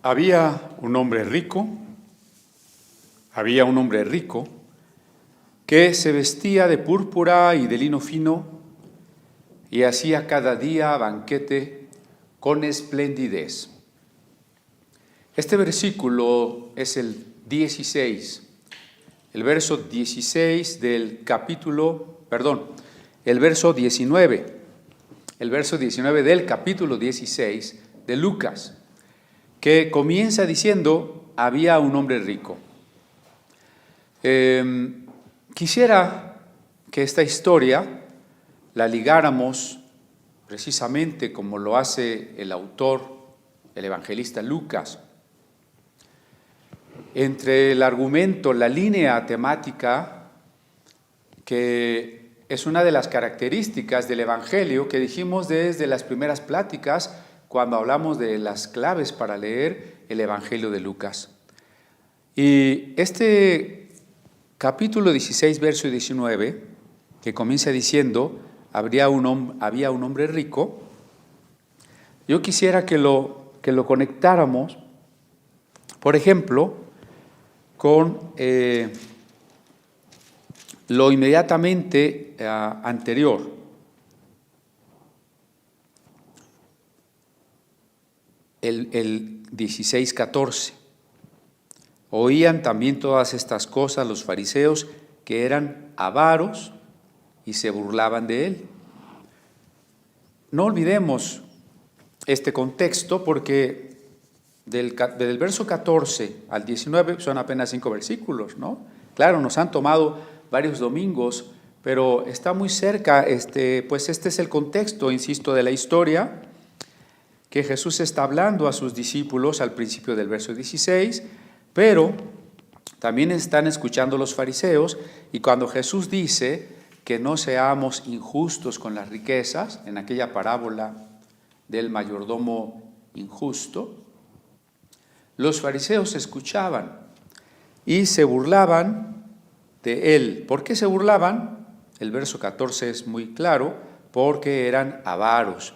Había un hombre rico que se vestía de púrpura y de lino fino y hacía cada día banquete con esplendidez. Este versículo es el 16, el verso 16 del capítulo, el verso 19 del capítulo 16 de Lucas, que comienza diciendo: había un hombre rico. Quisiera que esta historia la ligáramos precisamente como lo hace el autor, el evangelista Lucas, entre el argumento, la línea temática, que es una de las características del Evangelio que dijimos desde las primeras pláticas cuando hablamos de las claves para leer el Evangelio de Lucas. Y este capítulo 16, verso 19, que comienza diciendo: había un hombre rico. Yo quisiera que lo conectáramos, por ejemplo, con lo inmediatamente anterior. El 16:14. Oían también todas estas cosas los fariseos, que eran avaros, y se burlaban de él. No olvidemos este contexto, porque del verso 14 al 19 son apenas 5 versículos, ¿no? Claro, nos han tomado varios domingos, pero está muy cerca, pues este es el contexto, insisto, de la historia que Jesús está hablando a sus discípulos al principio del verso 16, pero también están escuchando los fariseos, y cuando Jesús dice que no seamos injustos con las riquezas, en aquella parábola del mayordomo injusto, los fariseos escuchaban y se burlaban de él. ¿Por qué se burlaban? El verso 14 es muy claro: porque eran avaros.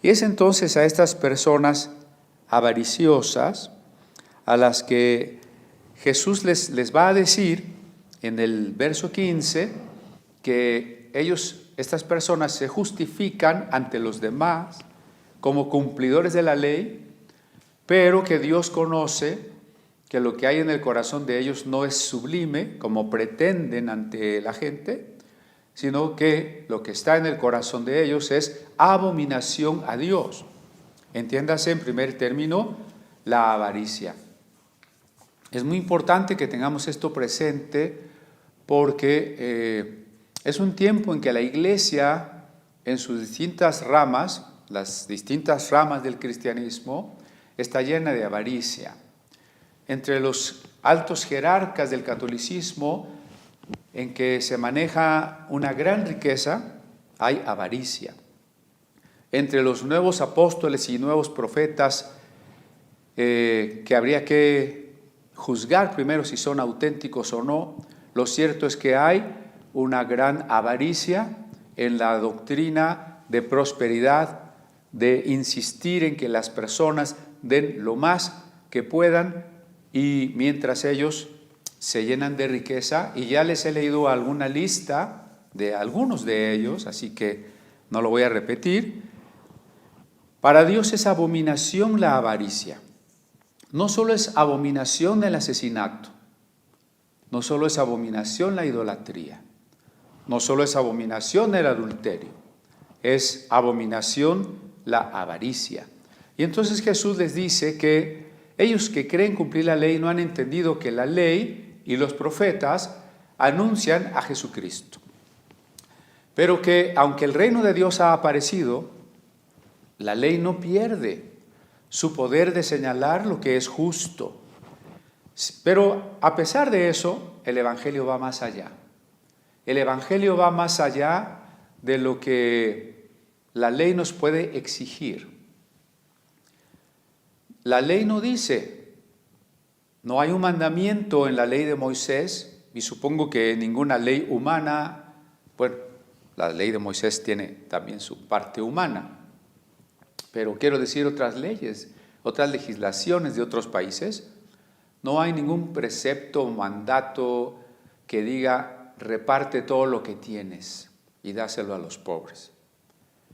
Y es entonces a estas personas avariciosas a las que Jesús les va a decir en el verso 15 que estas personas se justifican ante los demás como cumplidores de la ley, pero que Dios conoce que lo que hay en el corazón de ellos no es sublime, como pretenden ante la gente, sino que lo que está en el corazón de ellos es abominación a Dios. Entiéndase, en primer término, la avaricia. Es muy importante que tengamos esto presente, porque es un tiempo en que la Iglesia, en sus distintas ramas, las distintas ramas del cristianismo, está llena de avaricia. Entre los altos jerarcas del catolicismo, en que se maneja una gran riqueza, hay avaricia. Entre los nuevos apóstoles y nuevos profetas, que habría que juzgar primero si son auténticos o no, lo cierto es que hay una gran avaricia en la doctrina de prosperidad, de insistir en que las personas den lo más que puedan, y mientras ellos se llenan de riqueza. Y ya les he leído alguna lista de algunos de ellos, así que no lo voy a repetir. Para Dios es abominación la avaricia. No solo es abominación el asesinato, no solo es abominación la idolatría, no solo es abominación el adulterio, es abominación la avaricia. Y entonces Jesús les dice que ellos que creen cumplir la ley no han entendido que la ley y los profetas anuncian a Jesucristo, pero que aunque el reino de Dios ha aparecido, la ley no pierde su poder de señalar lo que es justo. Pero a pesar de eso, el Evangelio va más allá. El Evangelio va más allá de lo que la ley nos puede exigir. La ley no dice, no hay un mandamiento en la ley de Moisés, y supongo que ninguna ley humana, bueno, la ley de Moisés tiene también su parte humana, pero quiero decir otras leyes otras legislaciones de otros países, no hay ningún precepto o mandato que diga reparte todo lo que tienes y dáselo a los pobres.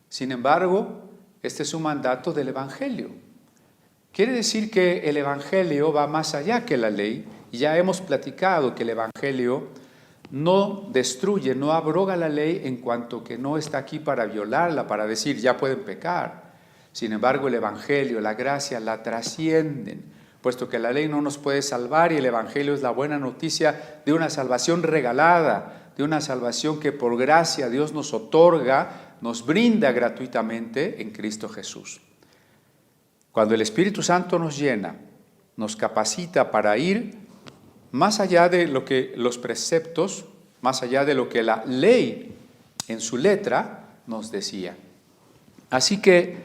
Sin embargo, este es un mandato del Evangelio. Quiere decir que el Evangelio va más allá que la ley, y ya hemos platicado que el Evangelio no destruye, no abroga la ley en cuanto que no está aquí para violarla, para decir ya pueden pecar. Sin embargo, el Evangelio, la gracia la trascienden, puesto que la ley no nos puede salvar y el Evangelio es la buena noticia de una salvación regalada, de una salvación que por gracia Dios nos otorga, nos brinda gratuitamente en Cristo Jesús. Cuando el Espíritu Santo nos llena, nos capacita para ir más allá de lo que los preceptos, más allá de lo que la ley en su letra nos decía. Así que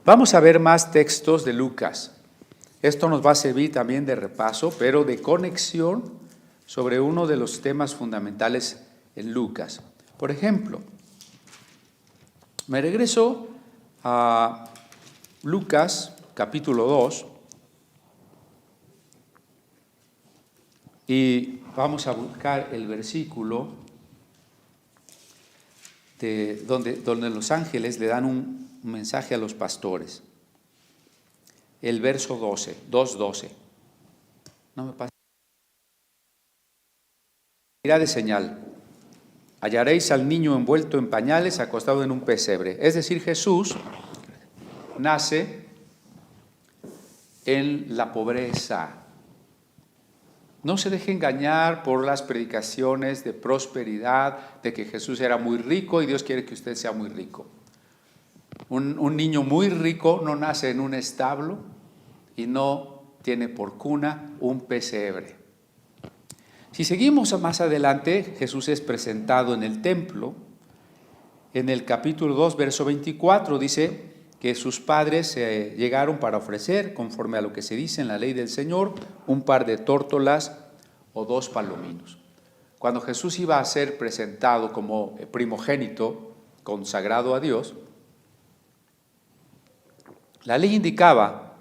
vamos a ver más textos de Lucas. Esto nos va a servir también de repaso, pero de conexión sobre uno de los temas fundamentales en Lucas. Por ejemplo, me regreso a Lucas capítulo 2 y vamos a buscar el versículo donde los ángeles le dan un mensaje a los pastores. El verso 2:12. No me pasa. Mirad de señal. Hallaréis al niño envuelto en pañales, acostado en un pesebre. Es decir, Jesús nace en la pobreza. No se deje engañar por las predicaciones de prosperidad, de que Jesús era muy rico y Dios quiere que usted sea muy rico. Un niño muy rico no nace en un establo y no tiene por cuna un pesebre. Si seguimos más adelante, Jesús es presentado en el templo. En el capítulo 2, verso 24, dice que sus padres llegaron para ofrecer, conforme a lo que se dice en la ley del Señor, un par de tórtolas o 2 palominos. Cuando Jesús iba a ser presentado como primogénito, consagrado a Dios, la ley indicaba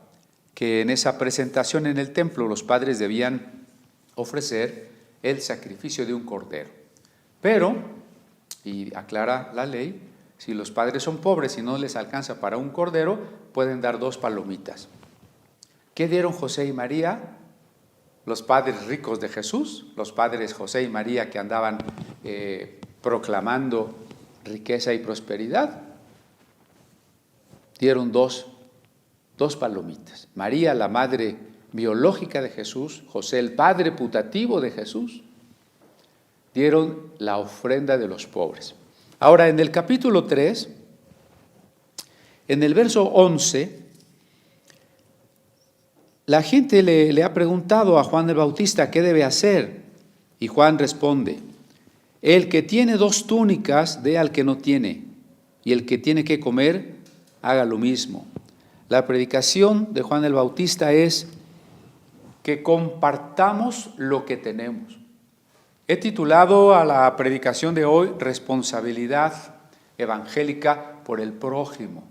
que en esa presentación en el templo los padres debían ofrecer el sacrificio de un cordero. Pero, y aclara la ley, si los padres son pobres y no les alcanza para un cordero, pueden dar 2 palomitas. ¿Qué dieron José y María? Los padres ricos de Jesús, los padres José y María que andaban proclamando riqueza y prosperidad, dieron dos palomitas. María, la madre biológica de Jesús, José, el padre putativo de Jesús, dieron la ofrenda de los pobres. Ahora, en el capítulo 3, en el verso 11, la gente le ha preguntado a Juan el Bautista qué debe hacer. Y Juan responde: el que tiene 2 túnicas, dé al que no tiene, y el que tiene que comer, haga lo mismo. La predicación de Juan el Bautista es que compartamos lo que tenemos. He titulado a la predicación de hoy Responsabilidad evangélica por el prójimo.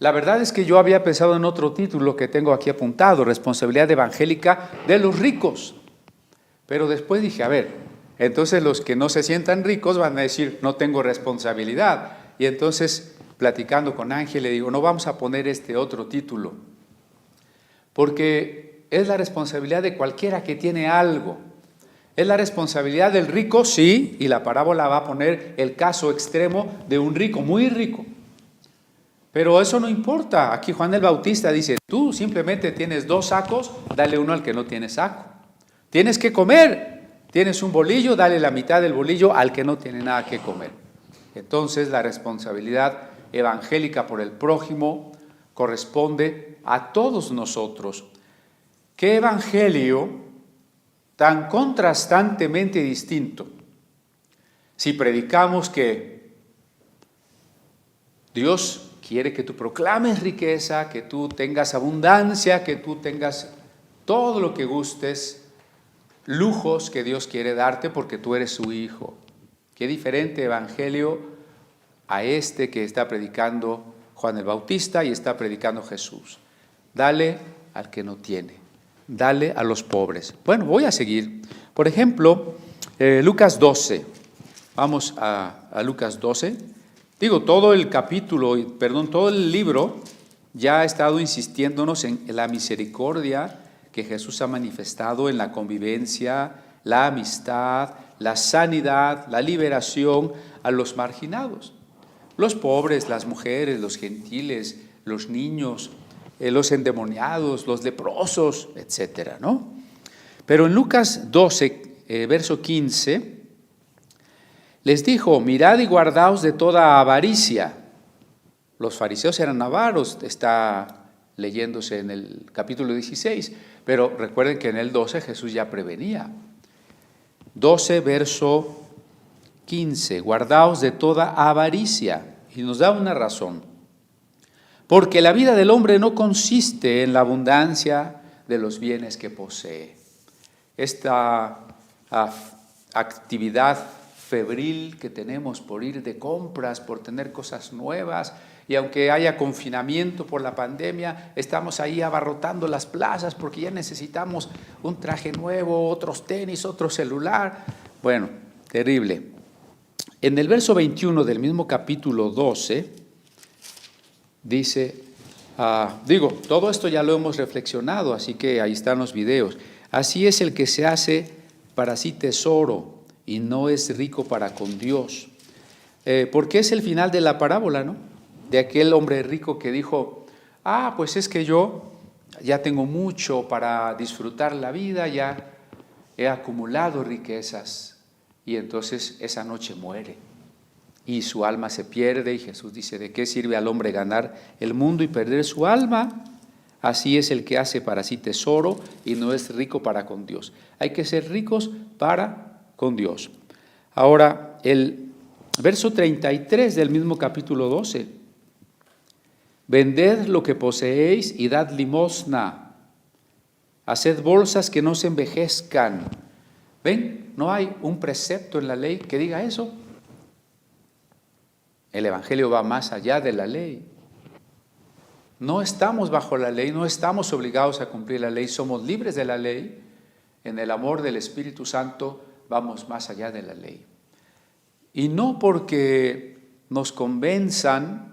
La verdad es que yo había pensado en otro título que tengo aquí apuntado, Responsabilidad evangélica de los ricos. Pero después dije, a ver, entonces los que no se sientan ricos van a decir, no tengo responsabilidad. Y entonces, platicando con Ángel, le digo, no vamos a poner este otro título, porque es la responsabilidad de cualquiera que tiene algo. ¿Es la responsabilidad del rico? Sí, y la parábola va a poner el caso extremo de un rico, muy rico. Pero eso no importa. Aquí Juan el Bautista dice, tú simplemente tienes 2 sacos, dale uno al que no tiene saco. Tienes que comer, tienes un bolillo, dale la mitad del bolillo al que no tiene nada que comer. Entonces la responsabilidad evangélica por el prójimo corresponde a todos nosotros. ¿Qué evangelio tan contrastantemente distinto? Si predicamos que Dios quiere que tú proclames riqueza, que tú tengas abundancia, que tú tengas todo lo que gustes, lujos que Dios quiere darte porque tú eres su hijo. Qué diferente evangelio a este que está predicando Juan el Bautista y está predicando Jesús. dale al que no tiene, dale a los pobres. Bueno, voy a seguir. Por ejemplo, Lucas 12. Vamos a Lucas 12. Digo, todo el capítulo, todo el libro ya ha estado insistiéndonos en la misericordia que Jesús ha manifestado en la convivencia, la amistad, la sanidad, la liberación a los marginados. Los pobres, las mujeres, los gentiles, los niños, los endemoniados, los leprosos, etcétera, ¿no? Pero en Lucas 12, verso 15, les dijo: mirad y guardaos de toda avaricia. Los fariseos eran avaros, está leyéndose en el capítulo 16, pero recuerden que en el 12 Jesús ya prevenía. 12, verso 15, guardaos de toda avaricia. Y nos da una razón. Porque la vida del hombre no consiste en la abundancia de los bienes que posee. Esta actividad febril que tenemos por ir de compras, por tener cosas nuevas, y aunque haya confinamiento por la pandemia, estamos ahí abarrotando las plazas porque ya necesitamos un traje nuevo, otros tenis, otro celular. Bueno, terrible. En el verso 21 del mismo capítulo 12, dice, todo esto ya lo hemos reflexionado, así que ahí están los videos. Así es el que se hace para sí tesoro y no es rico para con Dios. Porque es el final de la parábola, ¿no? De aquel hombre rico que dijo: pues es que yo ya tengo mucho para disfrutar la vida, ya he acumulado riquezas. Y entonces esa noche muere y su alma se pierde, y Jesús dice: ¿de qué sirve al hombre ganar el mundo y perder su alma? Así es el que hace para sí tesoro y no es rico para con Dios. Hay que ser ricos para con Dios. Ahora, el verso 33 del mismo capítulo 12. Vended lo que poseéis y dad limosna. Haced bolsas que no se envejezcan. ¿Ven? No hay un precepto en la ley que diga eso. El Evangelio va más allá de la ley. No estamos bajo la ley, no estamos obligados a cumplir la ley, somos libres de la ley. En el amor del Espíritu Santo vamos más allá de la ley. Y no porque nos convenzan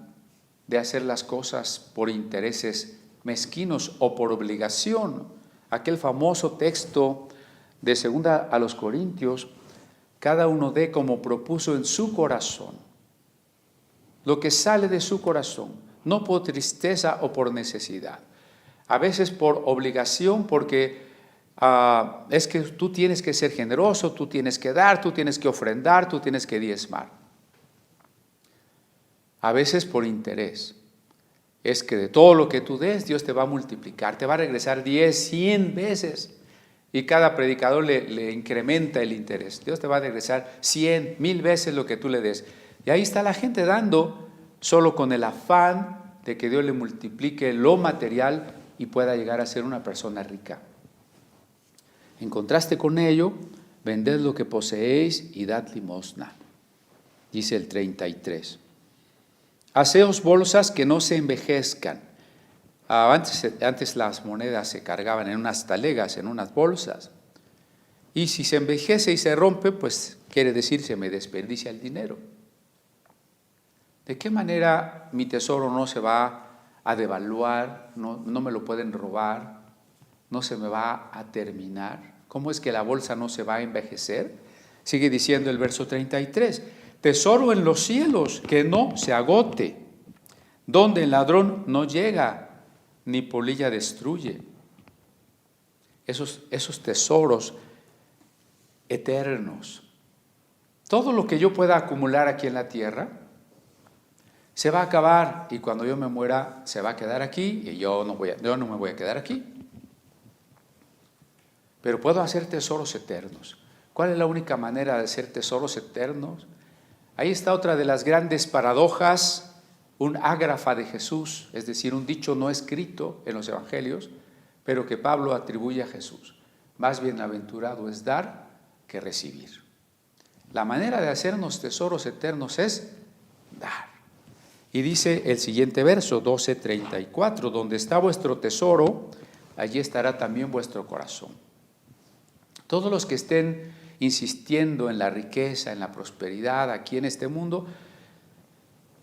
de hacer las cosas por intereses mezquinos o por obligación. Aquel famoso texto de 2 a los Corintios: cada uno dé como propuso en su corazón, lo que sale de su corazón, no por tristeza o por necesidad. A veces por obligación, porque es que tú tienes que ser generoso, tú tienes que dar, tú tienes que ofrendar, tú tienes que diezmar. A veces por interés. Es que de todo lo que tú des, Dios te va a multiplicar, te va a regresar 10, 100 veces. Y cada predicador le incrementa el interés. Dios te va a regresar 100, 1000 veces lo que tú le des. Y ahí está la gente dando solo con el afán de que Dios le multiplique lo material y pueda llegar a ser una persona rica. En contraste con ello, vended lo que poseéis y dad limosna. Dice el 33. Haceos bolsas que no se envejezcan. Antes las monedas se cargaban en unas talegas, en unas bolsas. Y si se envejece y se rompe, pues quiere decir se me desperdicia el dinero. ¿De qué manera mi tesoro no se va a devaluar, no me lo pueden robar, no se me va a terminar? ¿Cómo es que la bolsa no se va a envejecer? Sigue diciendo el verso 33, tesoro en los cielos que no se agote, donde el ladrón no llega, ni polilla destruye. Esos tesoros eternos. Todo lo que yo pueda acumular aquí en la tierra se va a acabar, y cuando yo me muera se va a quedar aquí, y yo no me voy a quedar aquí. Pero puedo hacer tesoros eternos. ¿Cuál es la única manera de hacer tesoros eternos? Ahí está otra de las grandes paradojas, un ágrafa de Jesús, es decir, un dicho no escrito en los evangelios, pero que Pablo atribuye a Jesús. Más bienaventurado es dar que recibir. La manera de hacernos tesoros eternos es dar. Y dice el siguiente verso, 12:34, donde está vuestro tesoro, allí estará también vuestro corazón. Todos los que estén insistiendo en la riqueza, en la prosperidad aquí en este mundo,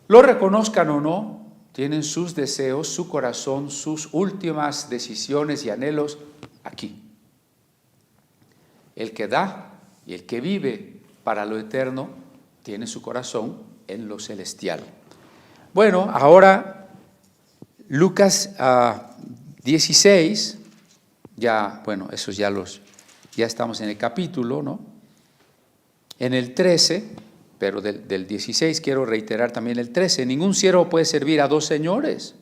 lo reconozcan o no, tienen sus deseos, su corazón, sus últimas decisiones y anhelos aquí. El que da y el que vive para lo eterno tiene su corazón en lo celestial. Bueno, ahora Lucas 16, ya estamos en el capítulo, ¿no? En el 13, pero del 16 quiero reiterar también el 13, ningún siervo puede servir a dos señores,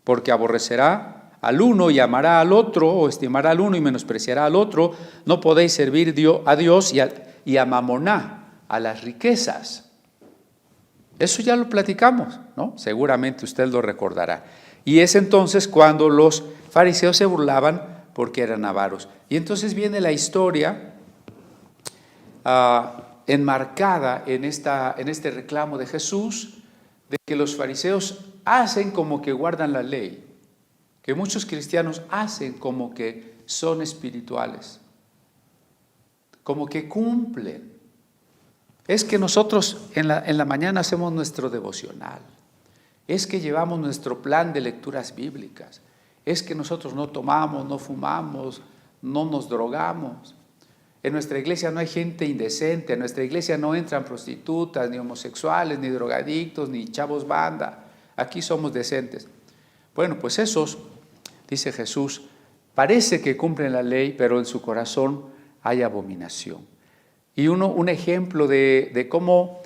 porque aborrecerá al uno y amará al otro, o estimará al uno y menospreciará al otro. No podéis servir a Dios y a Mamoná, a las riquezas. Eso ya lo platicamos, ¿no? Seguramente usted lo recordará. Y es entonces cuando los fariseos se burlaban porque eran avaros. Y entonces viene la historia enmarcada en este reclamo de Jesús, de que los fariseos hacen como que guardan la ley, que muchos cristianos hacen como que son espirituales, como que cumplen. Es que nosotros en la mañana hacemos nuestro devocional, es que llevamos nuestro plan de lecturas bíblicas, es que nosotros no tomamos, no fumamos, no nos drogamos. En nuestra iglesia no hay gente indecente, en nuestra iglesia no entran prostitutas, ni homosexuales, ni drogadictos, ni chavos banda. Aquí somos decentes. Bueno, pues esos, dice Jesús, parece que cumplen la ley, pero en su corazón hay abominación. Y un ejemplo de cómo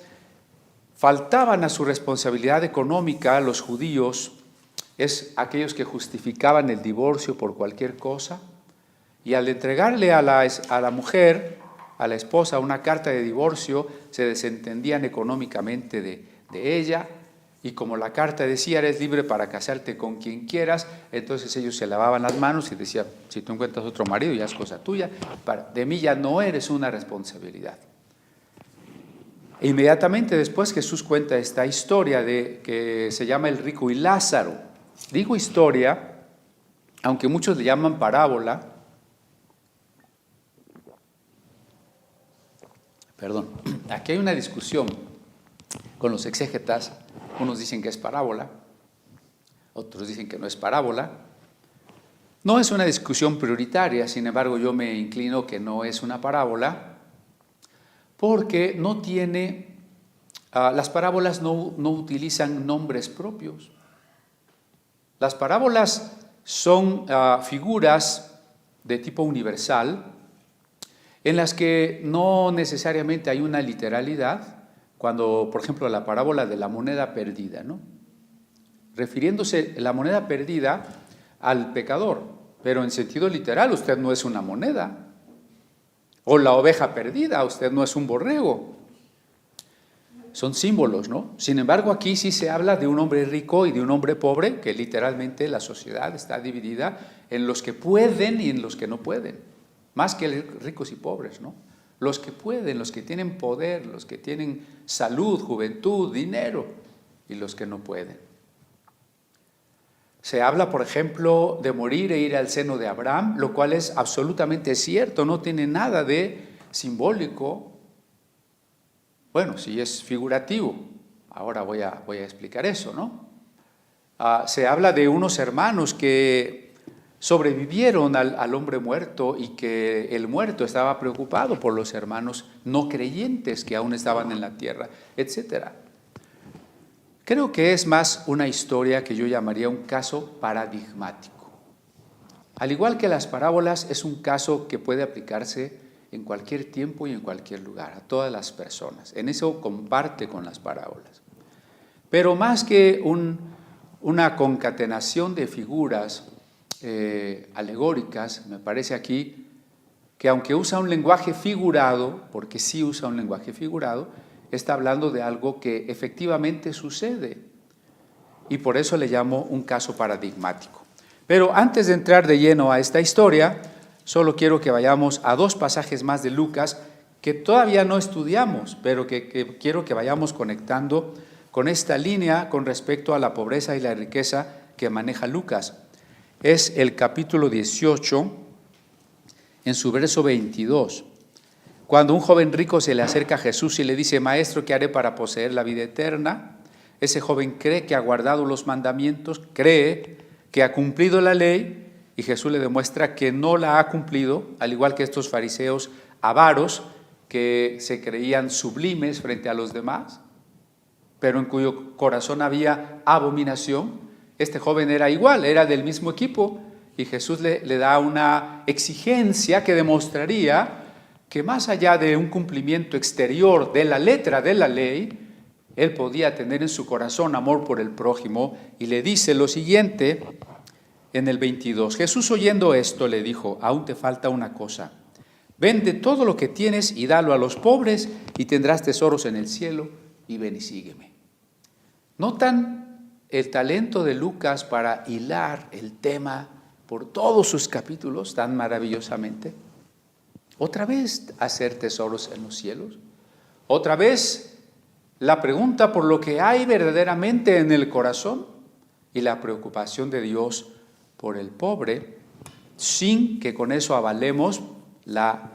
faltaban a su responsabilidad económica los judíos es aquellos que justificaban el divorcio por cualquier cosa, y al entregarle a la mujer, a la esposa, una carta de divorcio, se desentendían económicamente de ella, y como la carta decía, eres libre para casarte con quien quieras, entonces ellos se lavaban las manos y decían, si tú encuentras otro marido ya es cosa tuya, de mí ya no eres una responsabilidad. E inmediatamente después Jesús cuenta esta historia que se llama el rico y Lázaro. Digo historia, aunque muchos le llaman parábola. Perdón, aquí hay una discusión con los exégetas. Unos dicen que es parábola, otros dicen que no es parábola. No es una discusión prioritaria, sin embargo yo me inclino que no es una parábola, porque no tiene, las parábolas no utilizan nombres propios. Las parábolas son figuras de tipo universal, en las que no necesariamente hay una literalidad, cuando, por ejemplo, la parábola de la moneda perdida, ¿no? Refiriéndose la moneda perdida al pecador, pero en sentido literal, usted no es una moneda. O la oveja perdida, usted no es un borrego. Son símbolos, ¿no? Sin embargo, aquí sí se habla de un hombre rico y de un hombre pobre, que literalmente la sociedad está dividida en los que pueden y en los que no pueden. Más que ricos y pobres, ¿no? Los que pueden, los que tienen poder, los que tienen salud, juventud, dinero, y los que no pueden. Se habla, por ejemplo, de morir e ir al seno de Abraham, lo cual es absolutamente cierto, no tiene nada de simbólico. Bueno, sí es figurativo. Ahora voy a explicar eso, ¿no? Se habla de unos hermanos que sobrevivieron al hombre muerto y que el muerto estaba preocupado por los hermanos no creyentes que aún estaban en la tierra, etc. Creo que es más una historia que yo llamaría un caso paradigmático. Al igual que las parábolas, es un caso que puede aplicarse en cualquier tiempo y en cualquier lugar, a todas las personas. En eso comparte con las parábolas. Pero más que una concatenación de figuras alegóricas, me parece aquí que aunque usa un lenguaje figurado, porque sí usa un lenguaje figurado, está hablando de algo que efectivamente sucede, y por eso le llamo un caso paradigmático. Pero antes de entrar de lleno a esta historia, solo quiero que vayamos a dos pasajes más de Lucas que todavía no estudiamos, pero que quiero que vayamos conectando con esta línea con respecto a la pobreza y la riqueza que maneja Lucas. Es el capítulo 18, en su verso 22. Cuando un joven rico se le acerca a Jesús y le dice: Maestro, ¿qué haré para poseer la vida eterna? Ese joven cree que ha guardado los mandamientos, cree que ha cumplido la ley, y Jesús le demuestra que no la ha cumplido, al igual que estos fariseos avaros que se creían sublimes frente a los demás, pero en cuyo corazón había abominación. Este joven era igual, era del mismo equipo, y Jesús le da una exigencia que demostraría que más allá de un cumplimiento exterior de la letra de la ley, él podía tener en su corazón amor por el prójimo, y le dice lo siguiente en el 22. Jesús, oyendo esto, le dijo: aún te falta una cosa. Vende todo lo que tienes y dalo a los pobres, y tendrás tesoros en el cielo, y ven y sígueme. ¿Notan el talento de Lucas para hilar el tema por todos sus capítulos tan maravillosamente? Otra vez hacer tesoros en los cielos. Otra vez la pregunta por lo que hay verdaderamente en el corazón y la preocupación de Dios por el pobre, sin que con eso avalemos la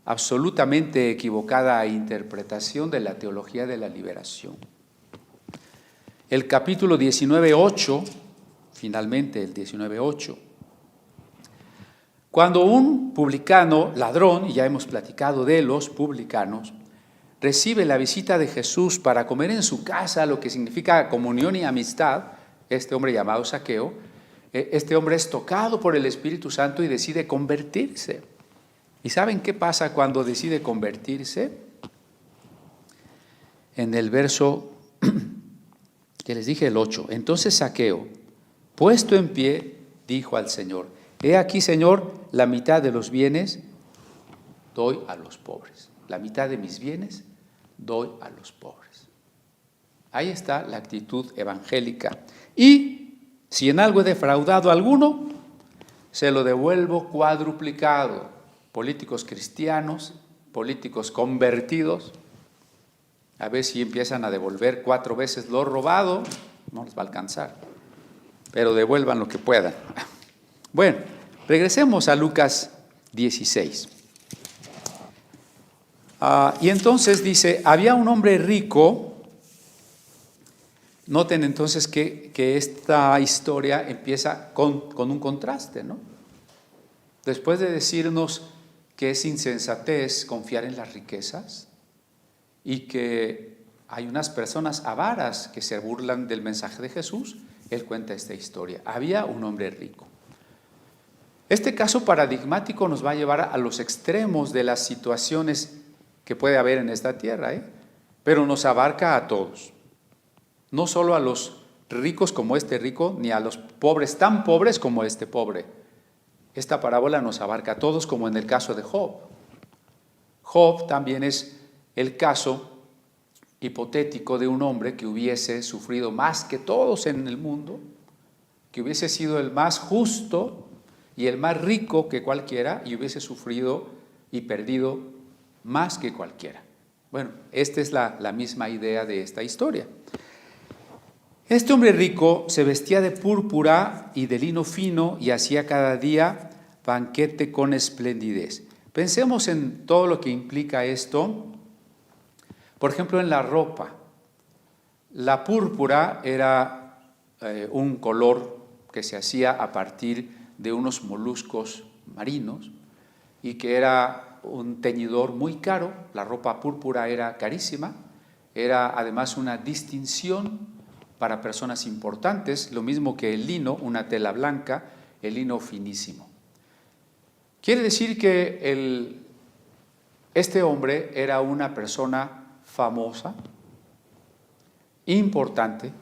absolutamente equivocada interpretación de la teología de la liberación. El capítulo 19:8, finalmente el 19:8. Cuando un publicano, ladrón, y ya hemos platicado de los publicanos, recibe la visita de Jesús para comer en su casa, lo que significa comunión y amistad, este hombre llamado Zaqueo, este hombre es tocado por el Espíritu Santo y decide convertirse. ¿Y saben qué pasa cuando decide convertirse? En el verso que les dije, el 8. Entonces Zaqueo, puesto en pie, dijo al Señor: he aquí, Señor, la mitad de los bienes doy a los pobres. La mitad de mis bienes doy a los pobres. Ahí está la actitud evangélica. Y si en algo he defraudado a alguno, se lo devuelvo cuadruplicado. Políticos cristianos, políticos convertidos, a ver si empiezan a devolver 4 veces lo robado, no les va a alcanzar, pero devuelvan lo que puedan. Bueno, regresemos a Lucas 16. Y entonces dice: había un hombre rico. Noten entonces que esta historia empieza con un contraste, ¿no? Después de decirnos que es insensatez confiar en las riquezas y que hay unas personas avaras que se burlan del mensaje de Jesús, él cuenta esta historia. Había un hombre rico. Este caso paradigmático nos va a llevar a los extremos de las situaciones que puede haber en esta tierra, pero nos abarca a todos. No solo a los ricos como este rico, ni a los pobres tan pobres como este pobre. Esta parábola nos abarca a todos, como en el caso de Job. Job también es el caso hipotético de un hombre que hubiese sufrido más que todos en el mundo, que hubiese sido el más justo y el más rico que cualquiera, y hubiese sufrido y perdido más que cualquiera. Bueno, esta es la misma idea de esta historia. Este hombre rico se vestía de púrpura y de lino fino y hacía cada día banquete con esplendidez. Pensemos en todo lo que implica esto. Por ejemplo, en la ropa. La púrpura era un color que se hacía a partir de unos moluscos marinos y que era un teñidor muy caro. La ropa púrpura era carísima, era además una distinción para personas importantes, lo mismo que el lino, una tela blanca, el lino finísimo. Quiere decir que este hombre era una persona famosa, importante,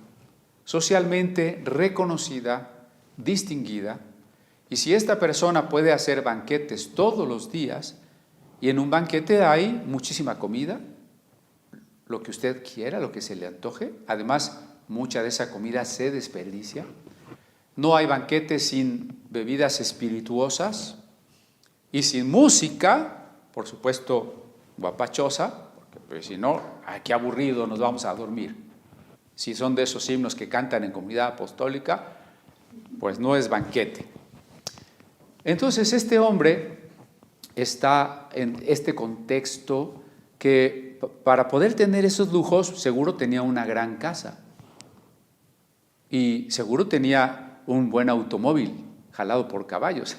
socialmente reconocida, distinguida, y si esta persona puede hacer banquetes todos los días, y en un banquete hay muchísima comida, lo que usted quiera, lo que se le antoje, además mucha de esa comida se desperdicia, no hay banquete sin bebidas espirituosas y sin música, por supuesto guapachosa, porque si no, qué aburrido, nos vamos a dormir. Si son de esos himnos que cantan en comunidad apostólica, pues no es banquete. Entonces este hombre está en este contexto que para poder tener esos lujos seguro tenía una gran casa y seguro tenía un buen automóvil jalado por caballos,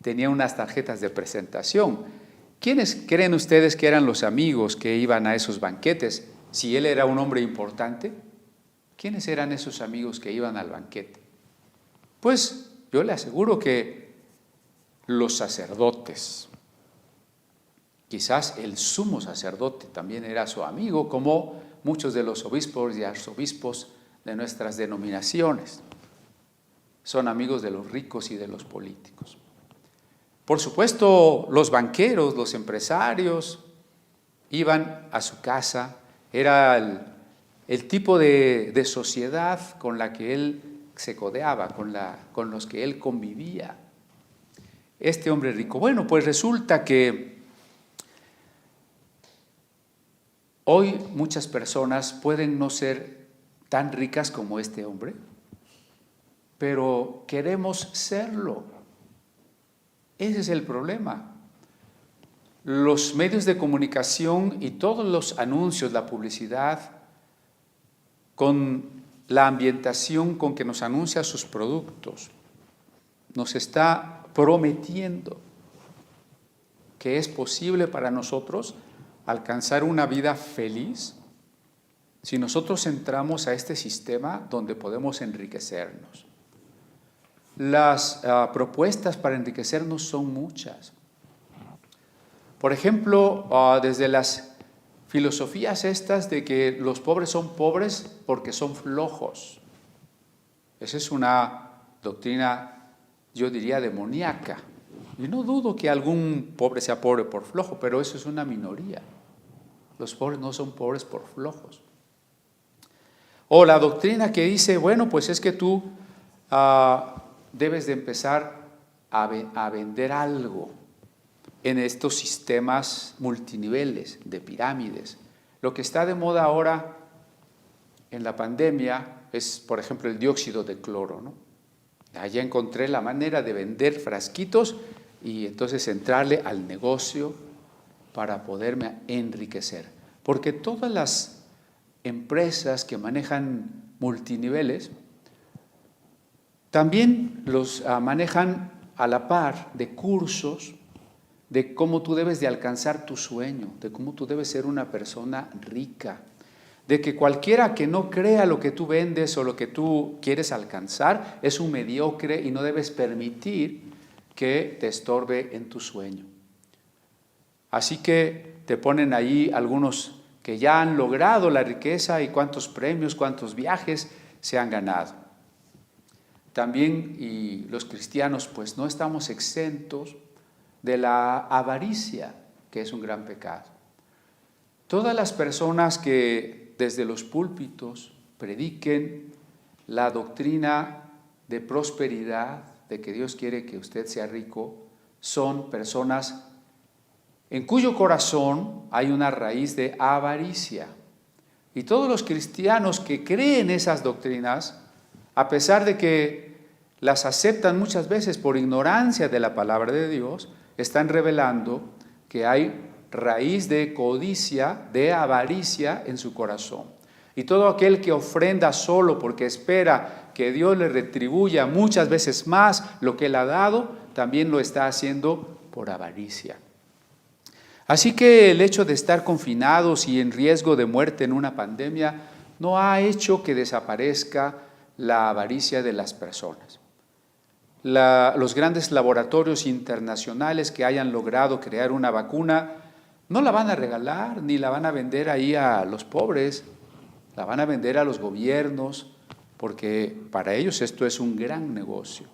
tenía unas tarjetas de presentación. ¿Quiénes creen ustedes que eran los amigos que iban a esos banquetes? Si él era un hombre importante, ¿quiénes eran esos amigos que iban al banquete? Pues yo le aseguro que los sacerdotes, quizás el sumo sacerdote también era su amigo, como muchos de los obispos y arzobispos de nuestras denominaciones son amigos de los ricos y de los políticos. Por supuesto, los banqueros, los empresarios iban a su casa, era el tipo de sociedad con la que él se codeaba, con los que él convivía. Este hombre rico. Bueno, pues resulta que hoy muchas personas pueden no ser tan ricas como este hombre, pero queremos serlo. Ese es el problema. Los medios de comunicación y todos los anuncios, la publicidad, con la ambientación con que nos anuncia sus productos, nos está prometiendo que es posible para nosotros alcanzar una vida feliz si nosotros entramos a este sistema donde podemos enriquecernos. Las propuestas para enriquecernos son muchas. Por ejemplo, desde las filosofías estas de que los pobres son pobres porque son flojos. Esa es una doctrina, yo diría, demoníaca. Y no dudo que algún pobre sea pobre por flojo, pero eso es una minoría. Los pobres no son pobres por flojos. O la doctrina que dice, bueno, pues es que tú debes de empezar a vender algo en estos sistemas multiniveles de pirámides. Lo que está de moda ahora en la pandemia es, por ejemplo, el dióxido de cloro, ¿no? Allá encontré la manera de vender frasquitos y entonces entrarle al negocio para poderme enriquecer. Porque todas las empresas que manejan multiniveles también los manejan a la par de cursos de cómo tú debes de alcanzar tu sueño, de cómo tú debes ser una persona rica, de que cualquiera que no crea lo que tú vendes o lo que tú quieres alcanzar es un mediocre y no debes permitir que te estorbe en tu sueño. Así que te ponen ahí algunos que ya han logrado la riqueza y cuántos premios, cuántos viajes se han ganado. También, y los cristianos pues no estamos exentos de la avaricia, que es un gran pecado. Todas las personas que desde los púlpitos prediquen la doctrina de prosperidad, de que Dios quiere que usted sea rico, son personas en cuyo corazón hay una raíz de avaricia. Y todos los cristianos que creen esas doctrinas, a pesar de que las aceptan muchas veces por ignorancia de la palabra de Dios, están revelando que hay raíz de codicia, de avaricia en su corazón. Y todo aquel que ofrenda solo porque espera que Dios le retribuya muchas veces más lo que él ha dado, también lo está haciendo por avaricia. Así que el hecho de estar confinados y en riesgo de muerte en una pandemia no ha hecho que desaparezca la avaricia de las personas. Los grandes laboratorios internacionales que hayan logrado crear una vacuna no la van a regalar ni la van a vender ahí a los pobres, la van a vender a los gobiernos, porque para ellos esto es un gran negocio.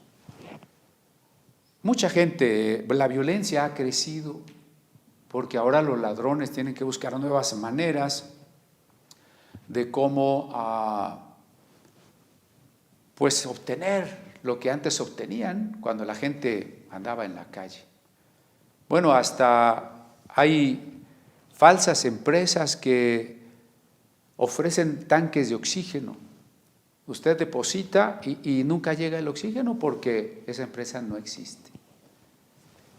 Mucha gente, la violencia ha crecido porque ahora los ladrones tienen que buscar nuevas maneras de cómo pues obtener lo que antes obtenían cuando la gente andaba en la calle. Bueno, hasta hay falsas empresas que ofrecen tanques de oxígeno. Usted deposita y nunca llega el oxígeno porque esa empresa no existe.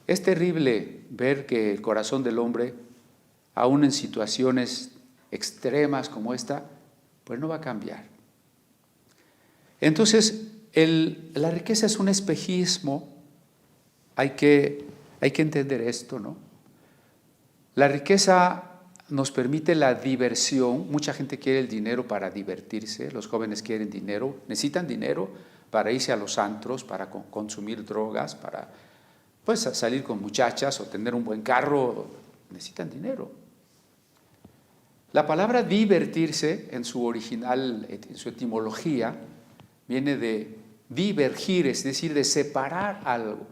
Es terrible ver que el corazón del hombre, aún en situaciones extremas como esta, pues no va a cambiar. Entonces, la riqueza es un espejismo. Hay que entender esto, ¿no? La riqueza nos permite la diversión. Mucha gente quiere el dinero para divertirse. Los jóvenes quieren dinero, necesitan dinero para irse a los antros, para consumir drogas, para pues salir con muchachas o tener un buen carro. Necesitan dinero. La palabra divertirse en su original, en su etimología, viene de divergir, es decir, de separar algo.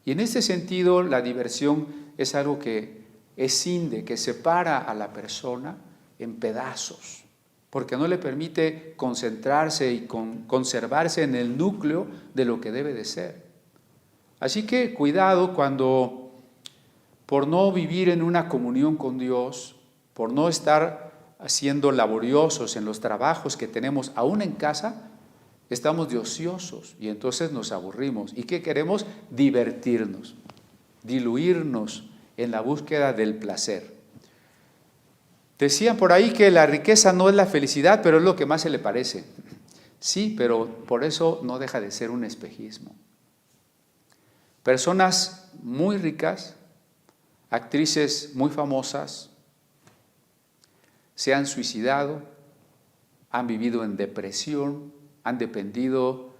Y en este sentido, la diversión es algo que escinde, que separa a la persona en pedazos, porque no le permite concentrarse y conservarse en el núcleo de lo que debe de ser. Así que cuidado cuando, por no vivir en una comunión con Dios, por no estar siendo laboriosos en los trabajos que tenemos aún en casa, estamos de ociosos y entonces nos aburrimos. ¿Y qué queremos? Divertirnos, diluirnos en la búsqueda del placer. Decían por ahí que la riqueza no es la felicidad, pero es lo que más se le parece. Sí, pero por eso no deja de ser un espejismo. Personas muy ricas, actrices muy famosas, se han suicidado, han vivido en depresión, han dependido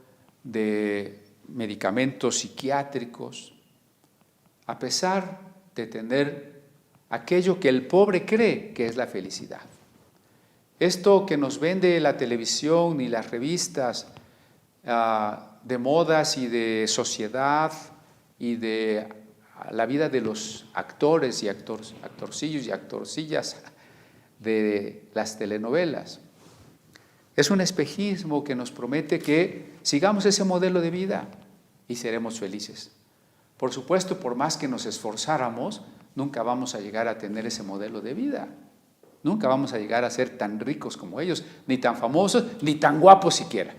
de medicamentos psiquiátricos, a pesar de tener aquello que el pobre cree que es la felicidad. Esto que nos vende la televisión y las revistas de modas y de sociedad y de la vida de los actores y actorcillos y actorcillas de las telenovelas, es un espejismo que nos promete que sigamos ese modelo de vida y seremos felices. Por supuesto, por más que nos esforzáramos, nunca vamos a llegar a tener ese modelo de vida. Nunca vamos a llegar a ser tan ricos como ellos, ni tan famosos, ni tan guapos siquiera.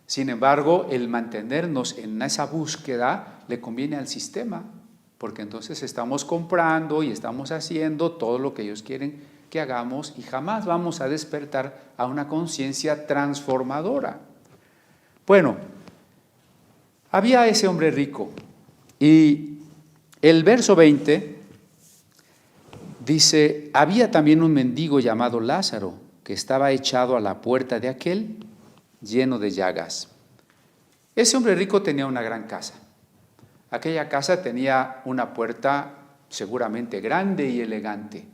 Sin embargo, el mantenernos en esa búsqueda le conviene al sistema, porque entonces estamos comprando y estamos haciendo todo lo que ellos quieren que hagamos y jamás vamos a despertar a una conciencia transformadora. Bueno, había ese hombre rico y el verso 20 dice, había también un mendigo llamado Lázaro que estaba echado a la puerta de aquel lleno de llagas. Ese hombre rico tenía una gran casa. Aquella casa tenía una puerta seguramente grande y elegante.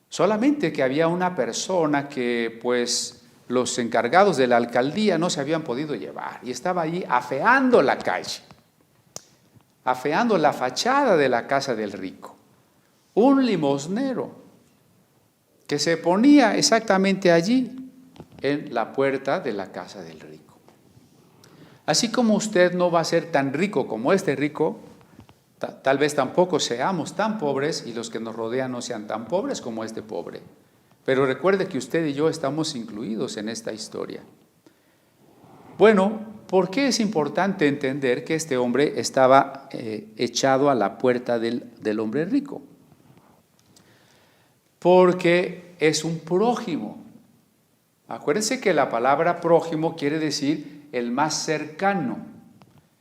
Solamente que había una persona que pues los encargados de la alcaldía no se habían podido llevar y estaba allí afeando la calle, afeando la fachada de la casa del rico. Un limosnero que se ponía exactamente allí en la puerta de la casa del rico. Así como usted no va a ser tan rico como este rico, tal vez tampoco seamos tan pobres y los que nos rodean no sean tan pobres como este pobre. Pero recuerde que usted y yo estamos incluidos en esta historia. Bueno, ¿por qué es importante entender que este hombre estaba echado a la puerta del hombre rico? Porque es un prójimo. Acuérdense que la palabra prójimo quiere decir el más cercano,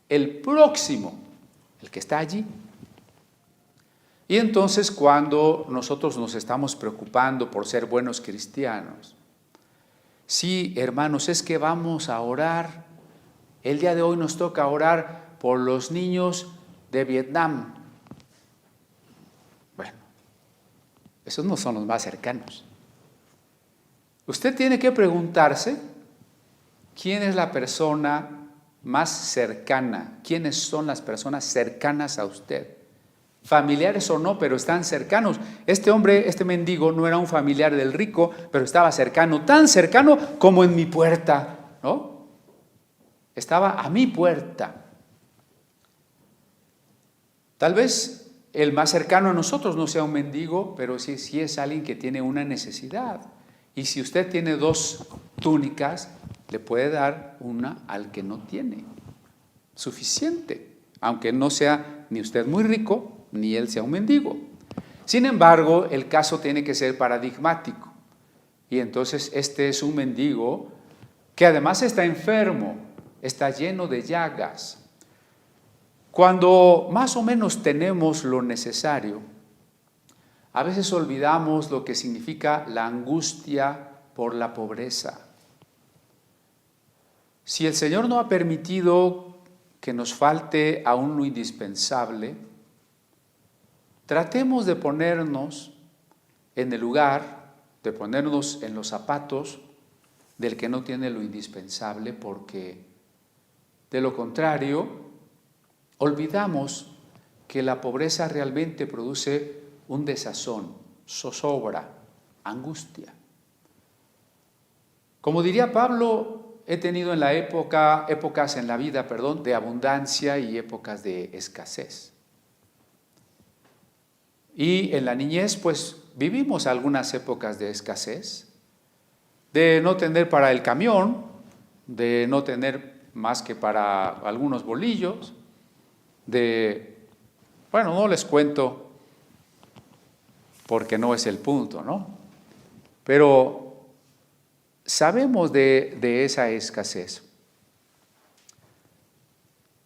el próximo, el que está allí. Y entonces cuando nosotros nos estamos preocupando por ser buenos cristianos, sí, hermanos, es que vamos a orar. El día de hoy nos toca orar por los niños de Vietnam. Bueno, esos no son los más cercanos. Usted tiene que preguntarse quién es la persona más cercana, quiénes son las personas cercanas a usted. Familiares o no, pero están cercanos. Este hombre, este mendigo, no era un familiar del rico, pero estaba cercano, tan cercano como en mi puerta, ¿no? Estaba a mi puerta. Tal vez el más cercano a nosotros no sea un mendigo, pero sí es alguien que tiene una necesidad. Y si usted tiene 2 túnicas, le puede dar una al que no tiene. Suficiente, aunque no sea ni usted muy rico, ni él sea un mendigo. Sin embargo, el caso tiene que ser paradigmático. Y entonces este es un mendigo que además está enfermo, está lleno de llagas. Cuando más o menos tenemos lo necesario, a veces olvidamos lo que significa la angustia por la pobreza. Si el Señor no ha permitido que nos falte aún lo indispensable, tratemos de ponernos en el lugar, de ponernos en los zapatos del que no tiene lo indispensable, porque de lo contrario, olvidamos que la pobreza realmente produce un desazón, zozobra, angustia. Como diría Pablo, he tenido en la épocas en la vida, de abundancia y épocas de escasez. Y en la niñez, pues, vivimos algunas épocas de escasez, de no tener para el camión, de no tener más que para algunos bolillos, bueno, no les cuento porque no es el punto, ¿no? Pero sabemos de esa escasez.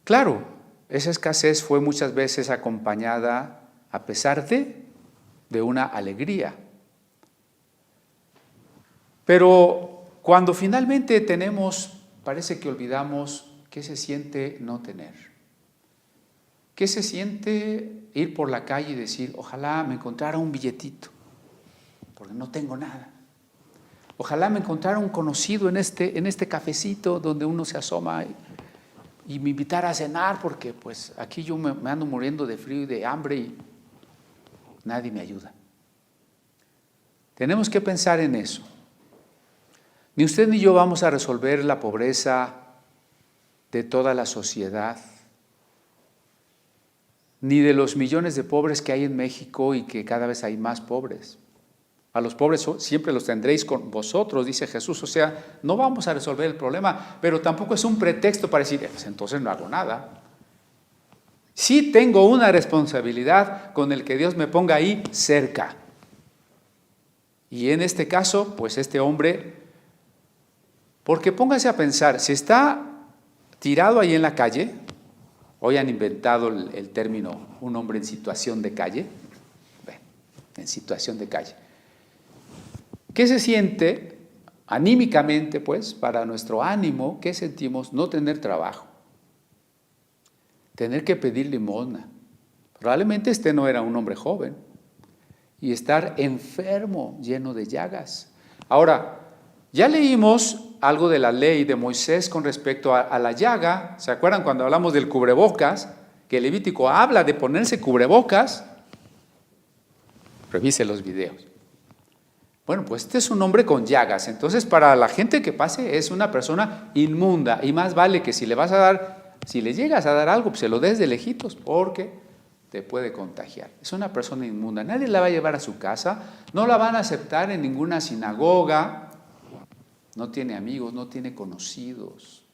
Claro, esa escasez fue muchas veces acompañada, a pesar de una alegría. Pero cuando finalmente tenemos, parece que olvidamos qué se siente no tener. ¿Qué se siente ir por la calle y decir, ojalá me encontrara un billetito, porque no tengo nada? Ojalá me encontrara un conocido en este cafecito donde uno se asoma y me invitara a cenar, porque pues aquí yo me ando muriendo de frío y de hambre y nadie me ayuda. Tenemos que pensar en eso. Ni usted ni yo vamos a resolver la pobreza de toda la sociedad, ni de los millones de pobres que hay en México y que cada vez hay más pobres. A los pobres siempre los tendréis con vosotros, dice Jesús. O sea, no vamos a resolver el problema, pero tampoco es un pretexto para decir, pues entonces no hago nada. Sí tengo una responsabilidad con el que Dios me ponga ahí cerca. Y en este caso, pues este hombre, porque póngase a pensar, si está tirado ahí en la calle, hoy han inventado el término un hombre en situación de calle, en situación de calle. ¿Qué se siente anímicamente, pues, para nuestro ánimo? ¿Qué sentimos? No tener trabajo, tener que pedir limosna. Probablemente este no era un hombre joven y estar enfermo, lleno de llagas. Ahora, ya leímos algo de la ley de Moisés con respecto a la llaga. ¿Se acuerdan cuando hablamos del cubrebocas? Que el Levítico habla de ponerse cubrebocas. Revise los videos. Bueno, pues este es un hombre con llagas. Entonces, para la gente que pase, es una persona inmunda. Y más vale que si le llegas a dar algo, pues se lo des de lejitos, porque te puede contagiar. Es una persona inmunda. Nadie la va a llevar a su casa. No la van a aceptar en ninguna sinagoga. No tiene amigos, no tiene conocidos.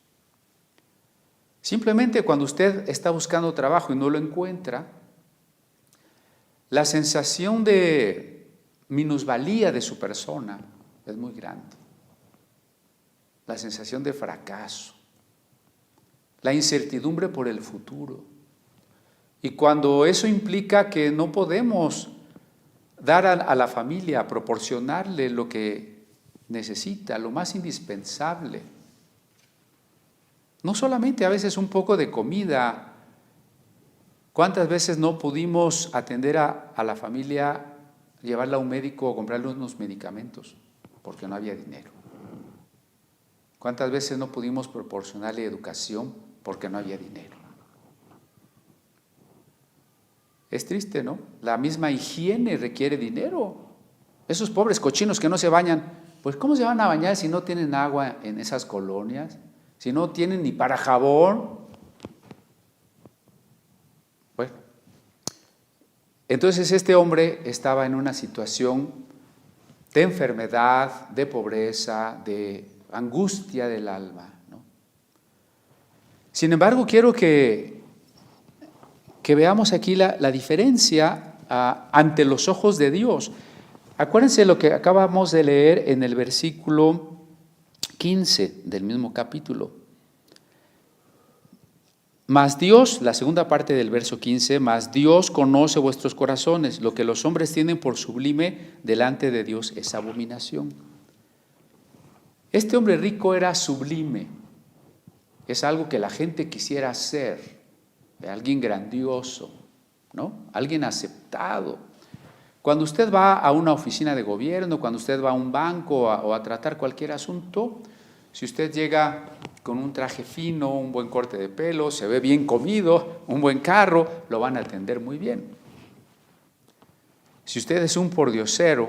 Simplemente cuando usted está buscando trabajo y no lo encuentra, la sensación de minusvalía de su persona es muy grande. La sensación de fracaso, la incertidumbre por el futuro. Y cuando eso implica que no podemos dar a la familia, proporcionarle lo que necesita, lo más indispensable. No solamente a veces un poco de comida. ¿Cuántas veces no pudimos atender a la familia, llevarla a un médico o comprarle unos medicamentos porque no había dinero? ¿Cuántas veces no pudimos proporcionarle educación porque no había dinero? Es triste, ¿no? La misma higiene requiere dinero. Esos pobres cochinos que no se bañan, pues ¿cómo se van a bañar si no tienen agua en esas colonias? Si no tienen ni para jabón. Bueno, Entonces este hombre estaba en una situación de enfermedad, de pobreza, de angustia del alma, ¿no? Sin embargo, quiero que veamos aquí la diferencia ante los ojos de Dios. Acuérdense lo que acabamos de leer en el versículo 15 del mismo capítulo. Mas Dios, la segunda parte del verso 15, mas Dios conoce vuestros corazones, lo que los hombres tienen por sublime delante de Dios es abominación. Este hombre rico era sublime, es algo que la gente quisiera ser, alguien grandioso, ¿no? Alguien aceptado. Cuando usted va a una oficina de gobierno, cuando usted va a un banco o a tratar cualquier asunto, si usted llega con un traje fino, un buen corte de pelo, se ve bien comido, un buen carro, lo van a atender muy bien. Si usted es un pordiosero,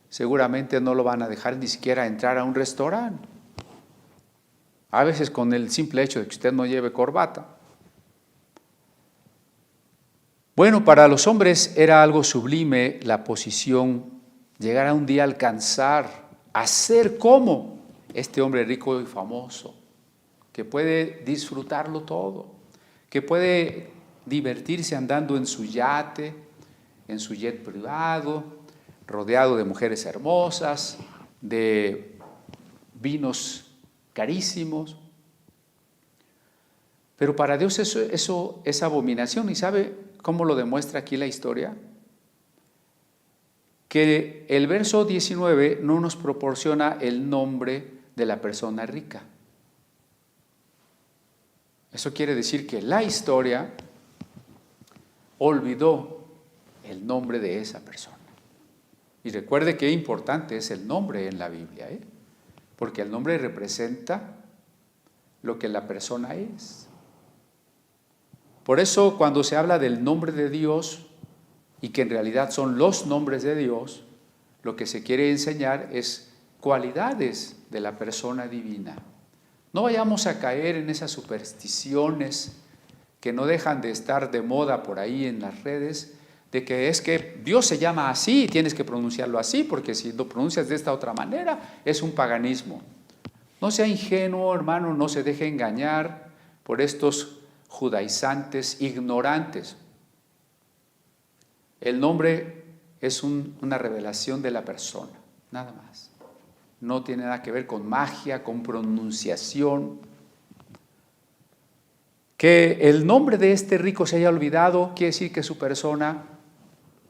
seguramente no lo van a dejar ni siquiera entrar a un restaurante. A veces con el simple hecho de que usted no lleve corbata. Bueno, para los hombres era algo sublime la posición, llegar a un día a alcanzar, a ser como este hombre rico y famoso, que puede disfrutarlo todo, que puede divertirse andando en su yate, en su jet privado, rodeado de mujeres hermosas, de vinos carísimos. Pero para Dios eso es abominación. ¿Y sabe cómo lo demuestra aquí la historia? Que el verso 19 no nos proporciona el nombre de la persona rica. Eso quiere decir que la historia olvidó el nombre de esa persona. Y recuerde qué importante es el nombre en la Biblia, porque el nombre representa lo que la persona es. Por eso cuando se habla del nombre de Dios, y que en realidad son los nombres de Dios, lo que se quiere enseñar es cualidades de la persona divina. No vayamos a caer en esas supersticiones que no dejan de estar de moda por ahí en las redes, de que es que Dios se llama así y tienes que pronunciarlo así, porque si lo pronuncias de esta otra manera es un paganismo. No sea ingenuo, hermano, no se deje engañar por estos judaizantes ignorantes. El nombre es una revelación de la persona, nada más. No tiene nada que ver con magia, con pronunciación. Que el nombre de este rico se haya olvidado quiere decir que su persona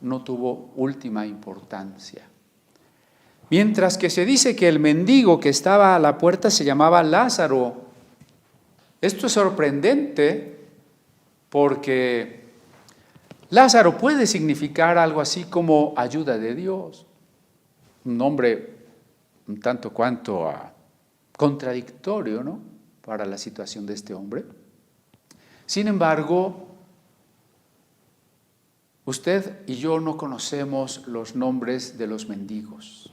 no tuvo última importancia. Mientras que se dice que el mendigo que estaba a la puerta se llamaba Lázaro. Esto es sorprendente porque Lázaro puede significar algo así como ayuda de Dios. Un nombre un tanto cuanto contradictorio, ¿no?, para la situación de este hombre. Sin embargo, usted y yo no conocemos los nombres de los mendigos.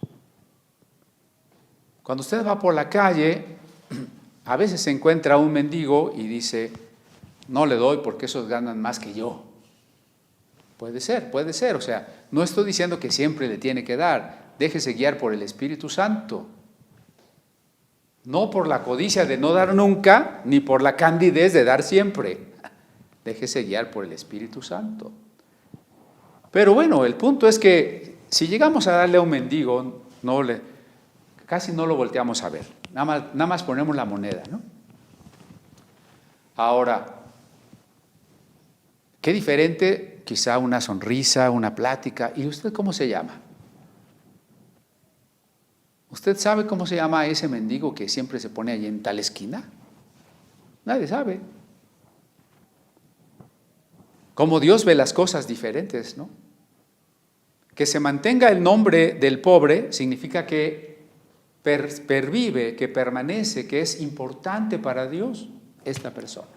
Cuando usted va por la calle, a veces se encuentra un mendigo y dice, no le doy porque esos ganan más que yo. Puede ser, o sea, no estoy diciendo que siempre le tiene que dar. Déjese guiar por el Espíritu Santo. No por la codicia de no dar nunca, ni por la candidez de dar siempre. Déjese guiar por el Espíritu Santo. Pero bueno, el punto es que si llegamos a darle a un mendigo, casi no lo volteamos a ver. Nada más ponemos la moneda, ¿no? Ahora, qué diferente, quizá una sonrisa, una plática. ¿Y usted cómo se llama? ¿Usted sabe cómo se llama ese mendigo que siempre se pone allí en tal esquina? Nadie sabe. Cómo Dios ve las cosas diferentes, ¿no? Que se mantenga el nombre del pobre significa que pervive, que permanece, que es importante para Dios esta persona,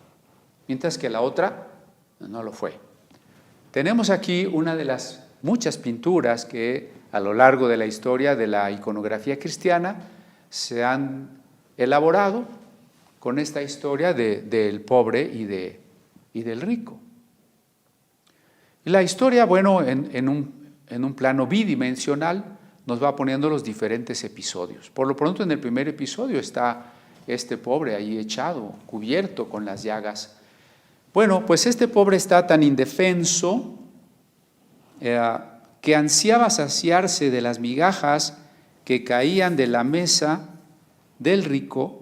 mientras que la otra no lo fue. Tenemos aquí una de las muchas pinturas que a lo largo de la historia de la iconografía cristiana se han elaborado con esta historia del pobre y del rico. Y la historia, bueno, en un plano bidimensional, nos va poniendo los diferentes episodios. Por lo pronto, en el primer episodio está este pobre ahí echado, cubierto con las llagas. Bueno, pues este pobre está tan indefenso que ansiaba saciarse de las migajas que caían de la mesa del rico,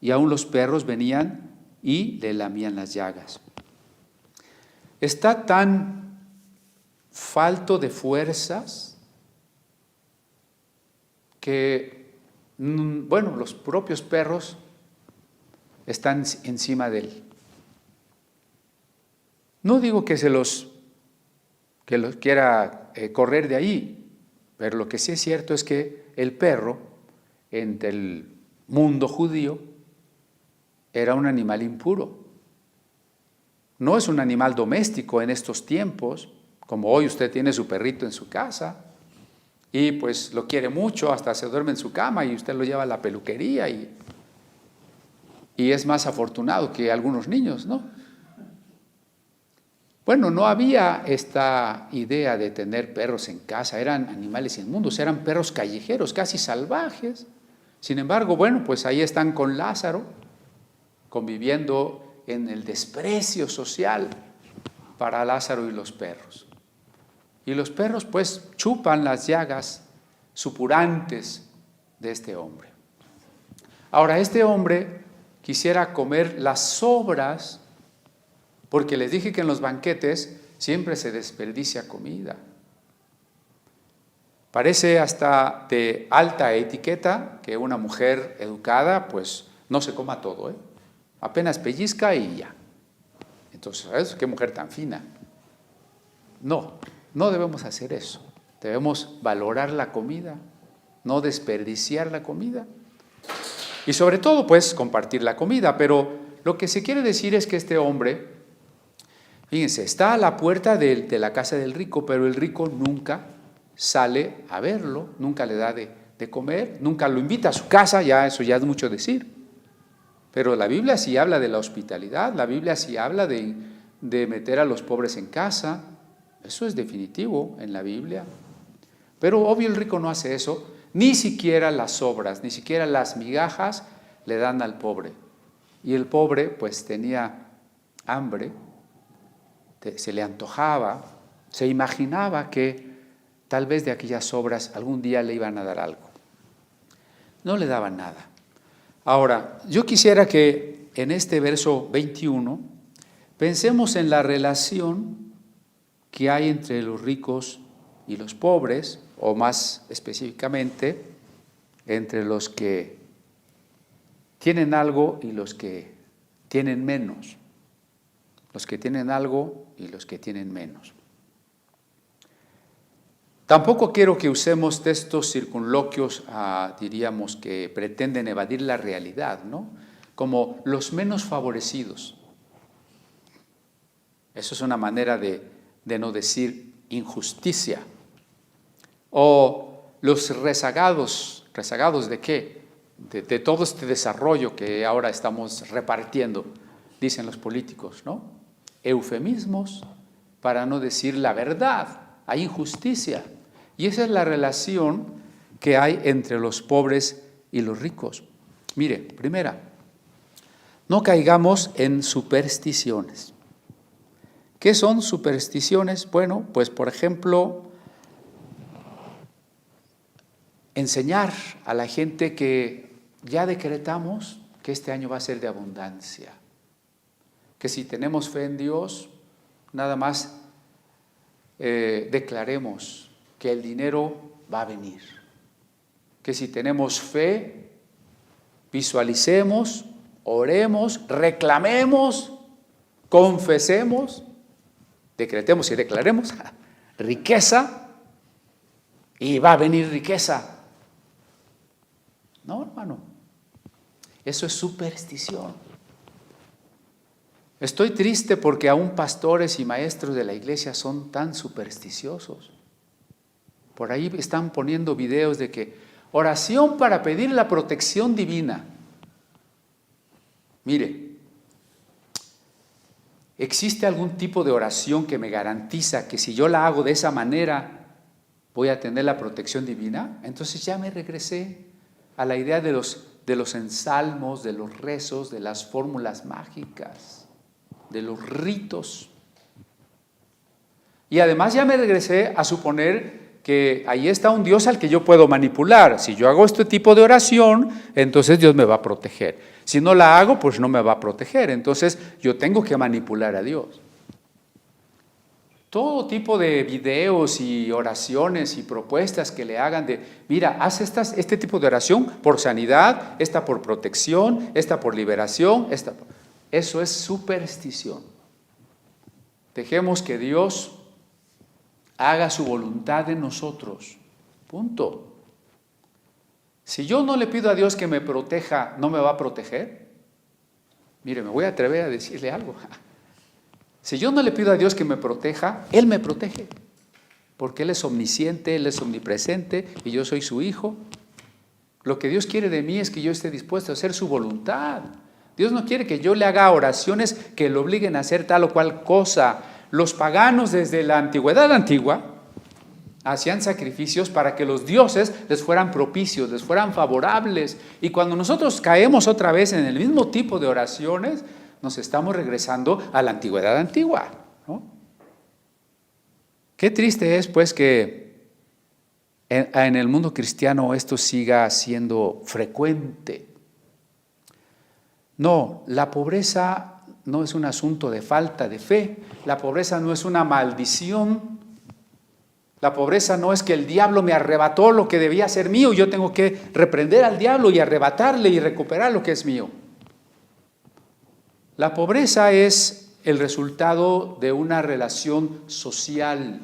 y aún los perros venían y le lamían las llagas. Está tan falto de fuerzas que, bueno, los propios perros están encima de él. No digo que los quiera correr de ahí, pero lo que sí es cierto es que el perro, entre el mundo judío, era un animal impuro. No es un animal doméstico en estos tiempos, como hoy usted tiene su perrito en su casa y pues lo quiere mucho, hasta se duerme en su cama y usted lo lleva a la peluquería y es más afortunado que algunos niños, ¿no? Bueno, no había esta idea de tener perros en casa, eran animales inmundos, eran perros callejeros, casi salvajes. Sin embargo, bueno, pues ahí están con Lázaro, conviviendo en el desprecio social para Lázaro y los perros. Y los perros pues chupan las llagas supurantes de este hombre. Ahora, este hombre quisiera comer las sobras, porque les dije que en los banquetes siempre se desperdicia comida. Parece hasta de alta etiqueta que una mujer educada pues no se coma todo, ¿eh? Apenas pellizca y ya. Entonces, ¿sabes qué mujer tan fina? No debemos hacer eso. Debemos valorar la comida, no desperdiciar la comida. Y sobre todo, pues, compartir la comida. Pero lo que se quiere decir es que este hombre, fíjense, está a la puerta de la casa del rico, pero el rico nunca sale a verlo, nunca le da de comer, nunca lo invita a su casa, ya eso ya es mucho decir. Pero la Biblia sí habla de la hospitalidad, la Biblia sí habla de meter a los pobres en casa, eso es definitivo en la Biblia. Pero obvio el rico no hace eso, ni siquiera las sobras, ni siquiera las migajas le dan al pobre. Y el pobre pues tenía hambre, se le antojaba, se imaginaba que tal vez de aquellas sobras algún día le iban a dar algo. No le daban nada. Ahora, yo quisiera que en este verso 21 pensemos en la relación que hay entre los ricos y los pobres, o más específicamente, entre los que tienen algo y los que tienen menos. Los que tienen algo y los que tienen menos. Tampoco quiero que usemos textos circunloquios, diríamos, que pretenden evadir la realidad, ¿no? Como los menos favorecidos. Eso es una manera de no decir injusticia. O los rezagados. ¿Rezagados de qué? De todo este desarrollo que ahora estamos repartiendo, dicen los políticos, ¿no? Eufemismos para no decir la verdad. Hay injusticia. Y esa es la relación que hay entre los pobres y los ricos. Mire, primera, no caigamos en supersticiones. ¿Qué son supersticiones? Bueno, pues por ejemplo, enseñar a la gente que ya decretamos que este año va a ser de abundancia. Que si tenemos fe en Dios, nada más declaremos que el dinero va a venir. Que si tenemos fe, visualicemos, oremos, reclamemos, confesemos, decretemos y declaremos riqueza y va a venir riqueza. No, hermano, eso es superstición. Estoy triste porque aún pastores y maestros de la iglesia son tan supersticiosos. Por ahí están poniendo videos de que oración para pedir la protección divina. Mire, ¿Existe algún tipo de oración que me garantiza que si yo la hago de esa manera voy a tener la protección divina? Entonces ya me regresé a la idea de los ensalmos, de los rezos, de las fórmulas mágicas, de los ritos. Y además ya me regresé a suponer que ahí está un Dios al que yo puedo manipular. Si yo hago este tipo de oración, entonces Dios me va a proteger. Si no la hago, pues no me va a proteger. Entonces yo tengo que manipular a Dios. Todo tipo de videos y oraciones y propuestas que le hagan de, mira, haz este tipo de oración por sanidad, esta por protección, esta por liberación, eso es superstición. Dejemos que Dios haga su voluntad en nosotros. Punto. Si yo no le pido a Dios que me proteja, ¿no me va a proteger? Mire, me voy a atrever a decirle algo. Si yo no le pido a Dios que me proteja, Él me protege. Porque Él es omnisciente, Él es omnipresente y yo soy su hijo. Lo que Dios quiere de mí es que yo esté dispuesto a hacer su voluntad. Dios no quiere que yo le haga oraciones que lo obliguen a hacer tal o cual cosa. Los paganos desde la antigüedad antigua hacían sacrificios para que los dioses les fueran propicios, les fueran favorables. Y cuando nosotros caemos otra vez en el mismo tipo de oraciones, nos estamos regresando a la antigüedad antigua, ¿no? Qué triste es, pues, que en el mundo cristiano esto siga siendo frecuente. No, la pobreza no es un asunto de falta de fe, la pobreza no es una maldición, la pobreza no es que el diablo me arrebató lo que debía ser mío y yo tengo que reprender al diablo y arrebatarle y recuperar lo que es mío. La pobreza es el resultado de una relación social,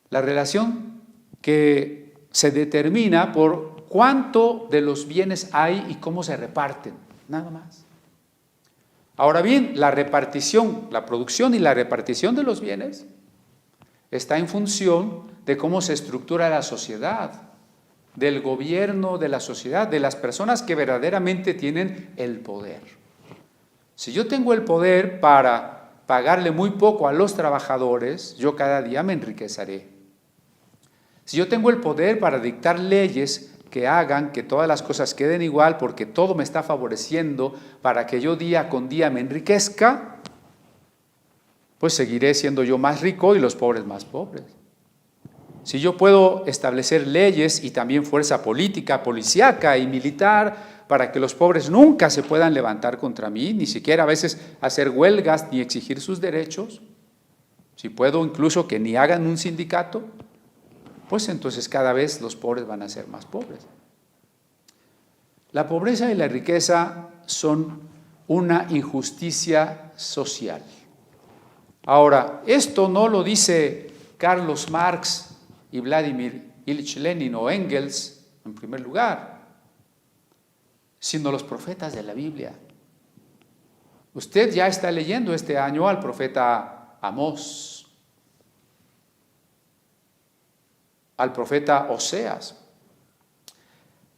la relación que se determina por cuánto de los bienes hay y cómo se reparten, nada más. Ahora bien, la repartición, la producción y la repartición de los bienes está en función de cómo se estructura la sociedad, del gobierno de la sociedad, de las personas que verdaderamente tienen el poder. Si yo tengo el poder para pagarle muy poco a los trabajadores, yo cada día me enriqueceré. Si yo tengo el poder para dictar leyes que hagan que todas las cosas queden igual porque todo me está favoreciendo para que yo día con día me enriquezca, pues seguiré siendo yo más rico y los pobres más pobres. Si yo puedo establecer leyes y también fuerza política, policíaca y militar para que los pobres nunca se puedan levantar contra mí, ni siquiera a veces hacer huelgas ni exigir sus derechos, si puedo incluso que ni hagan un sindicato, pues entonces cada vez los pobres van a ser más pobres. La pobreza y la riqueza son una injusticia social. Ahora, esto no lo dice Carlos Marx y Vladimir Ilich Lenin o Engels en primer lugar, sino los profetas de la Biblia. Usted ya está leyendo este año al profeta Amós, al profeta Oseas.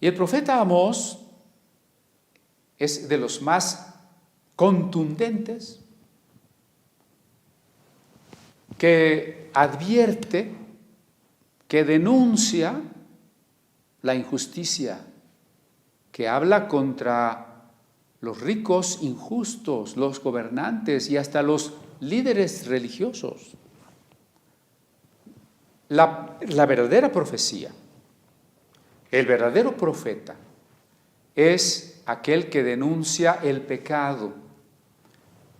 Y el profeta Amós es de los más contundentes, que advierte, que denuncia la injusticia, que habla contra los ricos injustos, los gobernantes y hasta los líderes religiosos. La verdadera profecía, el verdadero profeta, es aquel que denuncia el pecado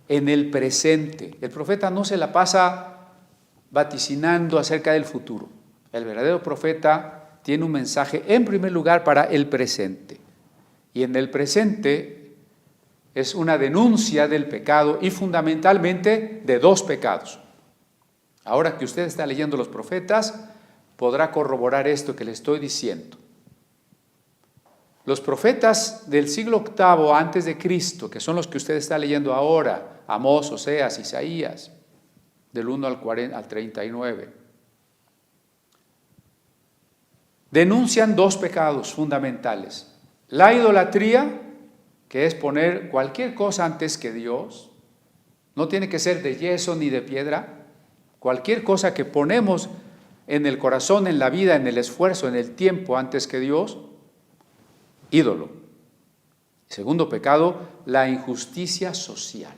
en el presente. El profeta no se la pasa vaticinando acerca del futuro. El verdadero profeta tiene un mensaje en primer lugar para el presente. Y en el presente es una denuncia del pecado y fundamentalmente de dos pecados. Ahora que usted está leyendo los profetas, podrá corroborar esto que le estoy diciendo. Los profetas del siglo VIII antes de Cristo, que son los que usted está leyendo ahora, Amós, Oseas, Isaías, del 1 al 39, denuncian dos pecados fundamentales. La idolatría, que es poner cualquier cosa antes que Dios, No tiene que ser de yeso ni de piedra. Cualquier cosa que ponemos en el corazón, en la vida, en el esfuerzo, en el tiempo antes que Dios, ídolo. Segundo pecado, la injusticia social.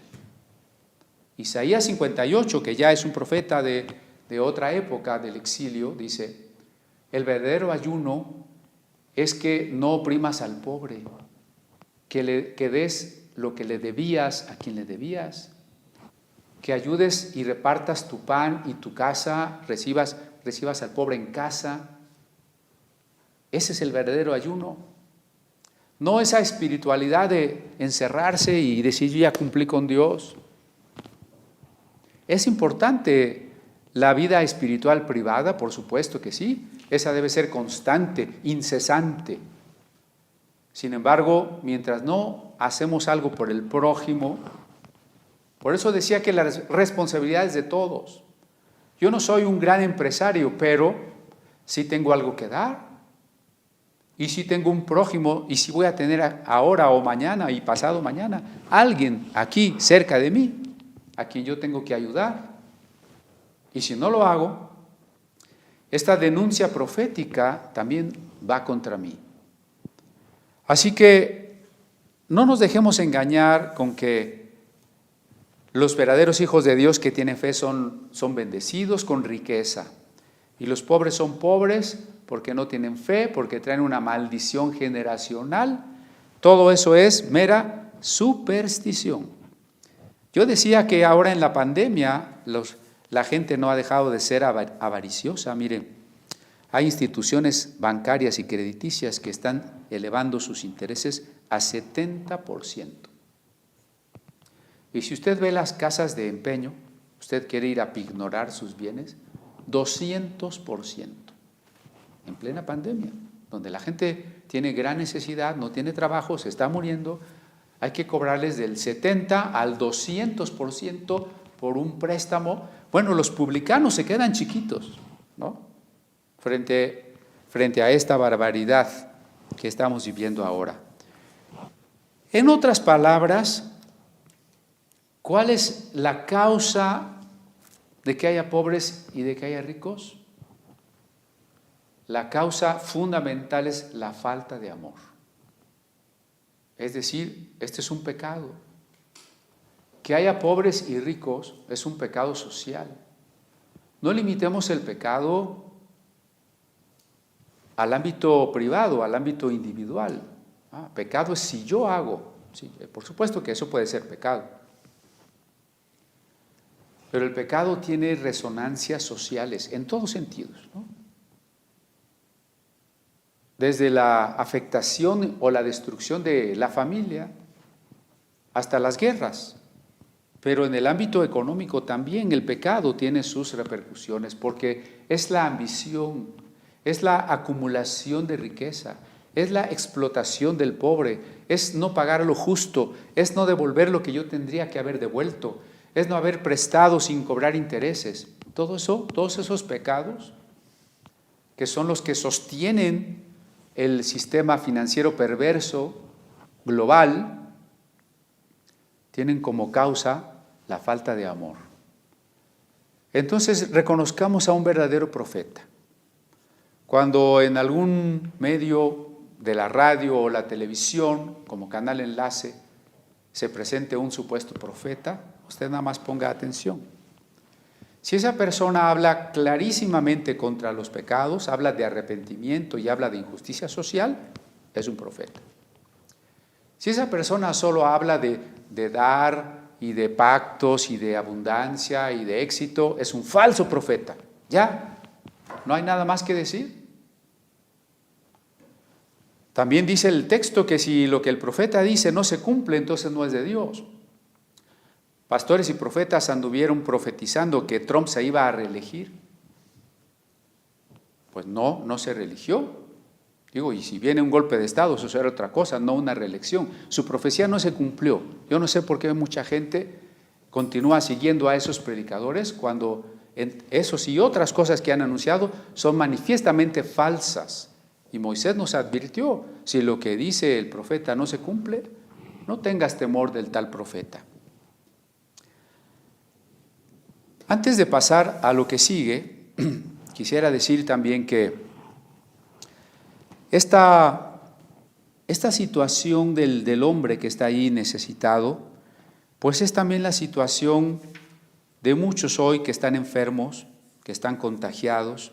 Isaías 58, que ya es un profeta de otra época del exilio, dice: el verdadero ayuno es que no oprimas al pobre, que des lo que le debías a quien le debías, que ayudes y repartas tu pan y tu casa, recibas al pobre en casa. Ese es el verdadero ayuno. No esa espiritualidad de encerrarse y decir: yo ya cumplí con Dios. ¿Es importante la vida espiritual privada? Por supuesto que sí. Esa debe ser constante, incesante. Sin embargo, mientras no hacemos algo por el prójimo, por eso decía que la responsabilidad es de todos. Yo no soy un gran empresario, pero sí tengo algo que dar. Y sí tengo un prójimo, y sí voy a tener ahora o mañana y pasado mañana alguien aquí cerca de mí a quien yo tengo que ayudar. Y si no lo hago, esta denuncia profética también va contra mí. Así que no nos dejemos engañar con que los verdaderos hijos de Dios que tienen fe son bendecidos con riqueza. Y los pobres son pobres porque no tienen fe, porque traen una maldición generacional. Todo eso es mera superstición. Yo decía que ahora en la pandemia la gente no ha dejado de ser avariciosa. Miren, hay instituciones bancarias y crediticias que están elevando sus intereses a 70%. Y si usted ve las casas de empeño, usted quiere ir a pignorar sus bienes, 200%. En plena pandemia, donde la gente tiene gran necesidad, no tiene trabajo, se está muriendo, hay que cobrarles del 70 al 200% por un préstamo. Bueno, los publicanos se quedan chiquitos, ¿no? Frente a esta barbaridad que estamos viviendo ahora. En otras palabras, ¿cuál es la causa de que haya pobres y de que haya ricos? La causa fundamental es la falta de amor. Es decir, este es un pecado. Que haya pobres y ricos es un pecado social. No limitemos el pecado al ámbito privado, al ámbito individual. Pecado es si yo hago. Sí, por supuesto que eso puede ser pecado. Pero el pecado tiene resonancias sociales en todos sentidos, ¿no? Desde la afectación o la destrucción de la familia hasta las guerras. Pero en el ámbito económico también el pecado tiene sus repercusiones, porque es la ambición, es la acumulación de riqueza, es la explotación del pobre, es no pagar lo justo, es no devolver lo que yo tendría que haber devuelto, es no haber prestado sin cobrar intereses. Todo eso, todos esos pecados, que son los que sostienen el sistema financiero perverso global, tienen como causa la falta de amor. Entonces, reconozcamos a un verdadero profeta. Cuando en algún medio de la radio o la televisión, como canal enlace, se presente un supuesto profeta, usted nada más ponga atención. Si esa persona habla clarísimamente contra los pecados, habla de arrepentimiento y habla de injusticia social, es un profeta. Si esa persona solo habla de dar y de pactos y de abundancia y de éxito, es un falso profeta. Ya, no hay nada más que decir. También dice el texto que si lo que el profeta dice no se cumple, entonces no es de Dios. Pastores y profetas anduvieron profetizando que Trump se iba a reelegir. Pues no se reeligió. Digo, y si viene un golpe de Estado, eso será otra cosa, no una reelección. Su profecía no se cumplió. Yo no sé por qué mucha gente continúa siguiendo a esos predicadores cuando esos y otras cosas que han anunciado son manifiestamente falsas. Y Moisés nos advirtió, si lo que dice el profeta no se cumple, no tengas temor del tal profeta. Antes de pasar a lo que sigue, quisiera decir también que esta situación del hombre que está ahí necesitado, pues es también la situación de muchos hoy que están enfermos, que están contagiados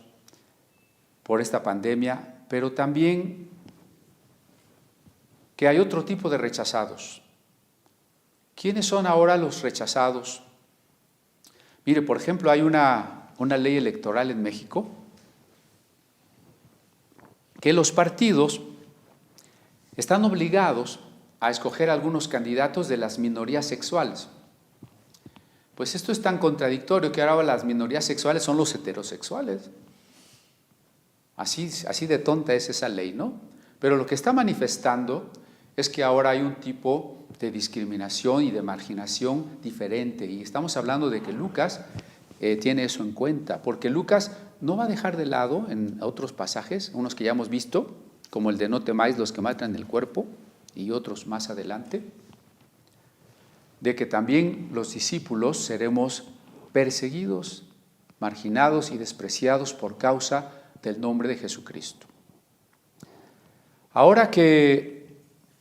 por esta pandemia, pero también que hay otro tipo de rechazados. ¿Quiénes son ahora los rechazados? Mire, por ejemplo, hay una ley electoral en México que los partidos están obligados a escoger algunos candidatos de las minorías sexuales. Pues esto es tan contradictorio que ahora las minorías sexuales son los heterosexuales. Así de tonta es esa ley, ¿no? Pero lo que está manifestando es que ahora hay un tipo de discriminación y de marginación diferente. Y estamos hablando de que Lucas tiene eso en cuenta, porque Lucas no va a dejar de lado en otros pasajes, unos que ya hemos visto, como el de no temáis los que matan el cuerpo, y otros más adelante, de que también los discípulos seremos perseguidos, marginados y despreciados por causa del nombre de Jesucristo. Ahora que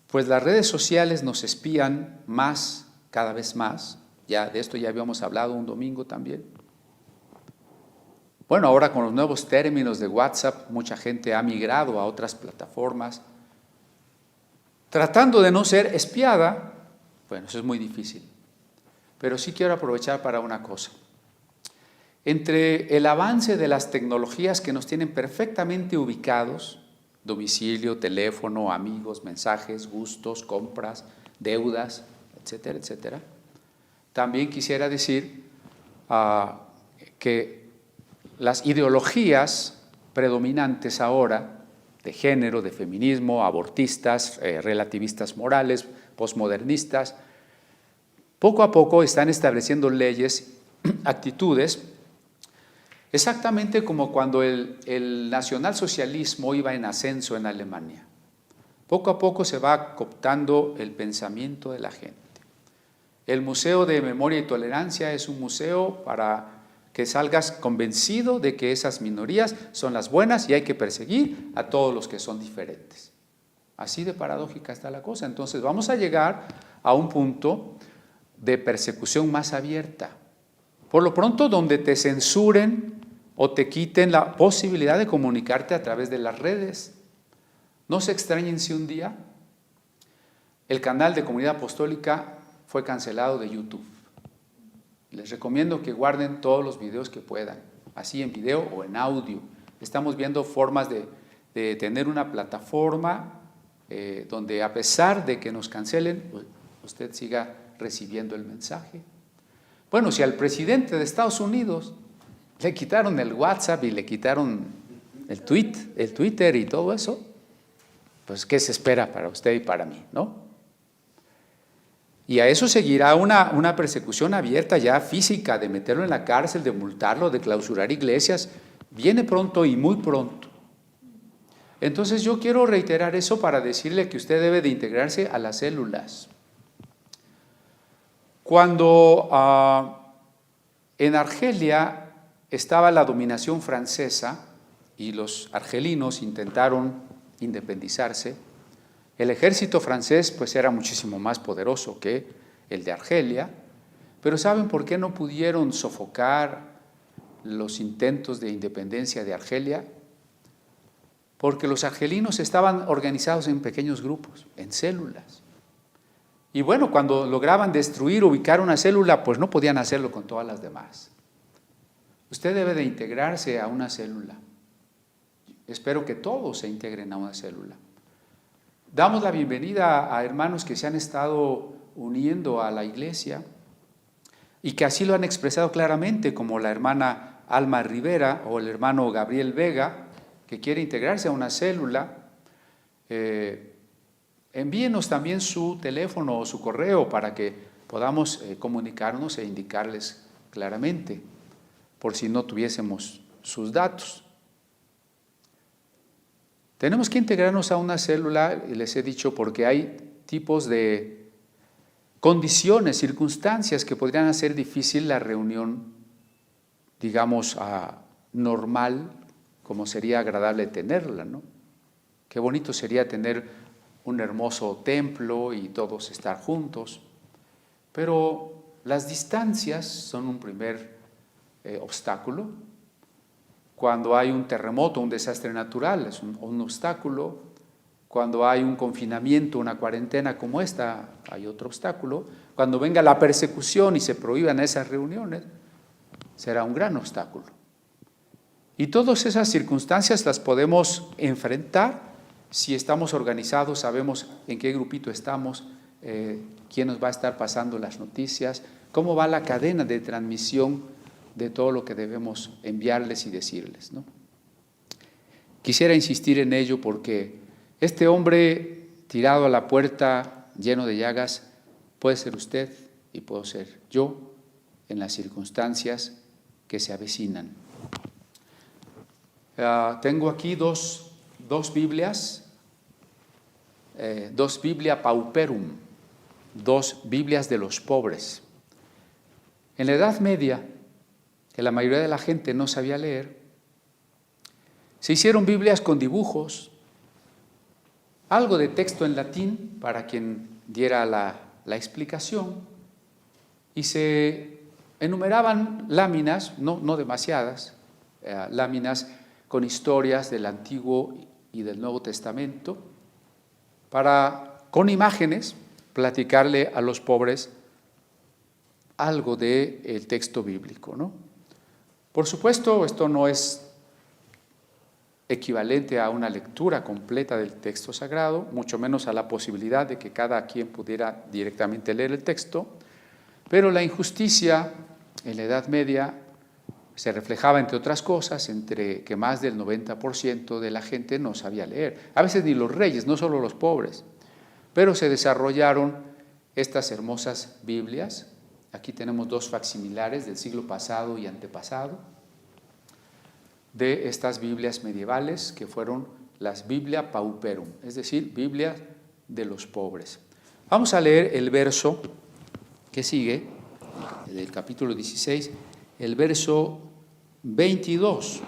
pues las redes sociales nos espían más, cada vez más, ya de esto ya habíamos hablado un domingo también. Bueno, ahora con los nuevos términos de WhatsApp, mucha gente ha migrado a otras plataformas, tratando de no ser espiada. Bueno, eso es muy difícil, pero sí quiero aprovechar para una cosa. Entre el avance de las tecnologías que nos tienen perfectamente ubicados, domicilio, teléfono, amigos, mensajes, gustos, compras, deudas, etcétera, etcétera, también quisiera decir que las ideologías predominantes ahora de género, de feminismo, abortistas, relativistas morales, posmodernistas, poco a poco están estableciendo leyes, actitudes, exactamente como cuando el nacionalsocialismo iba en ascenso en Alemania. Poco a poco se va cooptando el pensamiento de la gente. El Museo de Memoria y Tolerancia es un museo para que salgas convencido de que esas minorías son las buenas y hay que perseguir a todos los que son diferentes. Así de paradójica está la cosa. Entonces vamos a llegar a un punto de persecución más abierta. Por lo pronto, donde te censuren o te quiten la posibilidad de comunicarte a través de las redes. No se extrañen si un día el canal de Comunidad Apostólica fue cancelado de YouTube. Les recomiendo que guarden todos los videos que puedan, así en video o en audio. Estamos viendo formas de tener una plataforma donde a pesar de que nos cancelen, usted siga recibiendo el mensaje. Bueno, si al presidente de Estados Unidos le quitaron el WhatsApp y le quitaron el Twitter y todo eso, pues ¿qué se espera para usted y para mí, no? Y a eso seguirá una persecución abierta ya física, de meterlo en la cárcel, de multarlo, de clausurar iglesias. Viene pronto y muy pronto. Entonces yo quiero reiterar eso para decirle que usted debe de integrarse a las células. Cuando en Argelia estaba la dominación francesa y los argelinos intentaron independizarse, el ejército francés pues era muchísimo más poderoso que el de Argelia, pero ¿saben por qué no pudieron sofocar los intentos de independencia de Argelia? Porque los argelinos estaban organizados en pequeños grupos, en células. Y bueno, cuando lograban destruir, ubicar una célula, pues no podían hacerlo con todas las demás. Usted debe de integrarse a una célula. Espero que todos se integren a una célula. Damos la bienvenida a hermanos que se han estado uniendo a la iglesia y que así lo han expresado claramente, como la hermana Alma Rivera o el hermano Gabriel Vega, que quiere integrarse a una célula. Envíenos también su teléfono o su correo para que podamos comunicarnos e indicarles claramente, por si no tuviésemos sus datos. Tenemos que integrarnos a una célula, y les he dicho, porque hay tipos de condiciones, circunstancias que podrían hacer difícil la reunión digamos, normal como sería agradable tenerla, ¿no? Qué bonito sería tener un hermoso templo y todos estar juntos, pero las distancias son un primer obstáculo. Cuando hay un terremoto, un desastre natural, es un obstáculo. Cuando hay un confinamiento, una cuarentena como esta, hay otro obstáculo. Cuando venga la persecución y se prohíban esas reuniones, será un gran obstáculo. Y todas esas circunstancias las podemos enfrentar si estamos organizados, sabemos en qué grupito estamos, quién nos va a estar pasando las noticias, cómo va la cadena de transmisión de todo lo que debemos enviarles y decirles, ¿no? Quisiera insistir en ello porque este hombre tirado a la puerta, lleno de llagas, puede ser usted y puedo ser yo en las circunstancias que se avecinan. Tengo aquí dos Biblias, dos Biblia Pauperum, dos Biblias de los pobres. En la Edad Media, que la mayoría de la gente no sabía leer, se hicieron Biblias con dibujos, algo de texto en latín para quien diera la explicación, y se enumeraban láminas, no demasiadas, láminas con historias del Antiguo y del Nuevo Testamento, para, con imágenes, platicarle a los pobres algo del texto bíblico, ¿no? Por supuesto, esto no es equivalente a una lectura completa del texto sagrado, mucho menos a la posibilidad de que cada quien pudiera directamente leer el texto, pero la injusticia en la Edad Media se reflejaba, entre otras cosas, entre que más del 90% de la gente no sabía leer. A veces ni los reyes, no solo los pobres. Pero se desarrollaron estas hermosas Biblias. Aquí tenemos dos facsimilares del siglo pasado y antepasado de estas Biblias medievales que fueron las Biblia Pauperum, es decir, Biblia de los pobres. Vamos a leer el verso que sigue, del capítulo 16, el verso 22.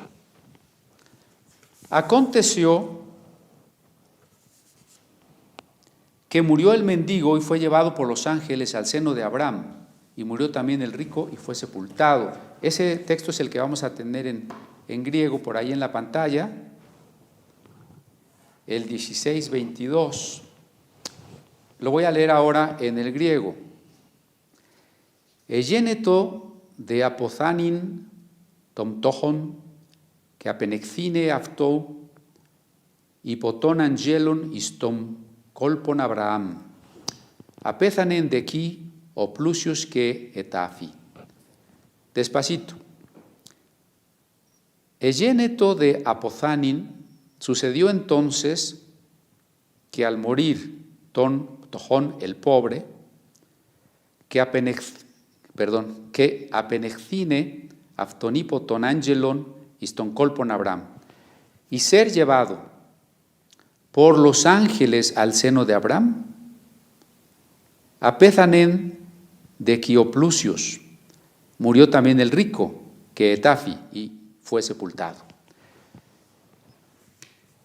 Aconteció que murió el mendigo y fue llevado por los ángeles al seno de Abraham, y murió también el rico y fue sepultado. Ese texto es el que vamos a tener en griego por ahí en la pantalla, el 16:22. Lo voy a leer ahora en el griego. Εγένετο de αποθάνειν τον πτώχων και απενεχθήνε αυτό υπό των αγγέλων εις τον κόλπον Αβραάμ. Απέθανεν δε εκεί ο πλούσιος και ετάφη. Despacito. Εγένετο de αποθάνειν, sucedió entonces que al morir ton ptojón, el pobre, que apenechthine αυτόν υπό τον άγγελον εις τον κόλπον Abraham, y ser llevado por los ángeles al seno de Abraham, apézanen de Quioplusios, murió también el rico, que Etafi, y fue sepultado.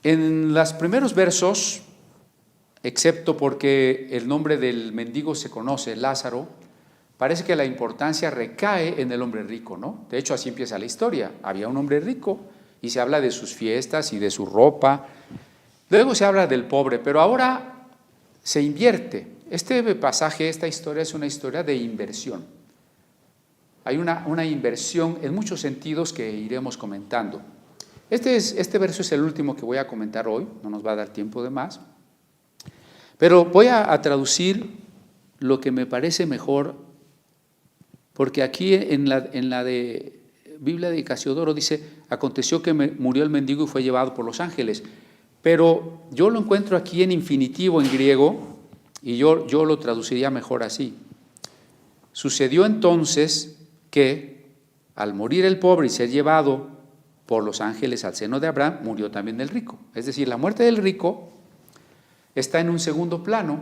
En los primeros versos, excepto porque el nombre del mendigo se conoce, Lázaro, parece que la importancia recae en el hombre rico, ¿no? De hecho, así empieza la historia. Había un hombre rico y se habla de sus fiestas y de su ropa. Luego se habla del pobre, pero ahora se invierte. Este pasaje, esta historia es una historia de inversión. Hay una inversión en muchos sentidos que iremos comentando. Este verso es el último que voy a comentar hoy, no nos va a dar tiempo de más. Pero voy a traducir lo que me parece mejor, porque aquí en la de Biblia de Casiodoro dice, aconteció que murió el mendigo y fue llevado por los ángeles. Pero yo lo encuentro aquí en infinitivo en griego y yo lo traduciría mejor así. Sucedió entonces que al morir el pobre y ser llevado por los ángeles al seno de Abraham, murió también el rico. Es decir, la muerte del rico está en un segundo plano,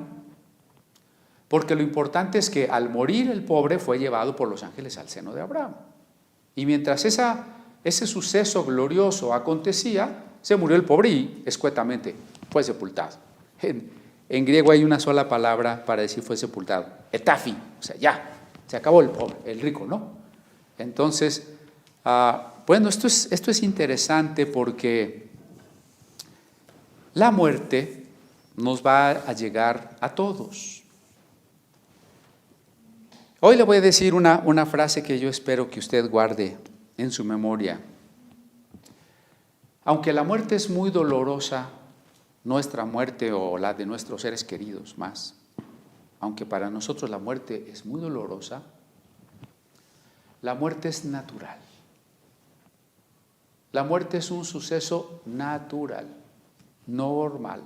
porque lo importante es que al morir el pobre fue llevado por los ángeles al seno de Abraham. Y mientras ese suceso glorioso acontecía, se murió el pobre y escuetamente fue sepultado. En griego hay una sola palabra para decir fue sepultado, etafi, o sea, ya, se acabó el pobre, el rico, ¿no? Entonces, bueno, esto es interesante porque la muerte nos va a llegar a todos. Hoy le voy a decir una frase que yo espero que usted guarde en su memoria. Aunque la muerte es muy dolorosa, nuestra muerte o la de nuestros seres queridos más, aunque para nosotros la muerte es muy dolorosa, la muerte es natural. La muerte es un suceso natural, normal.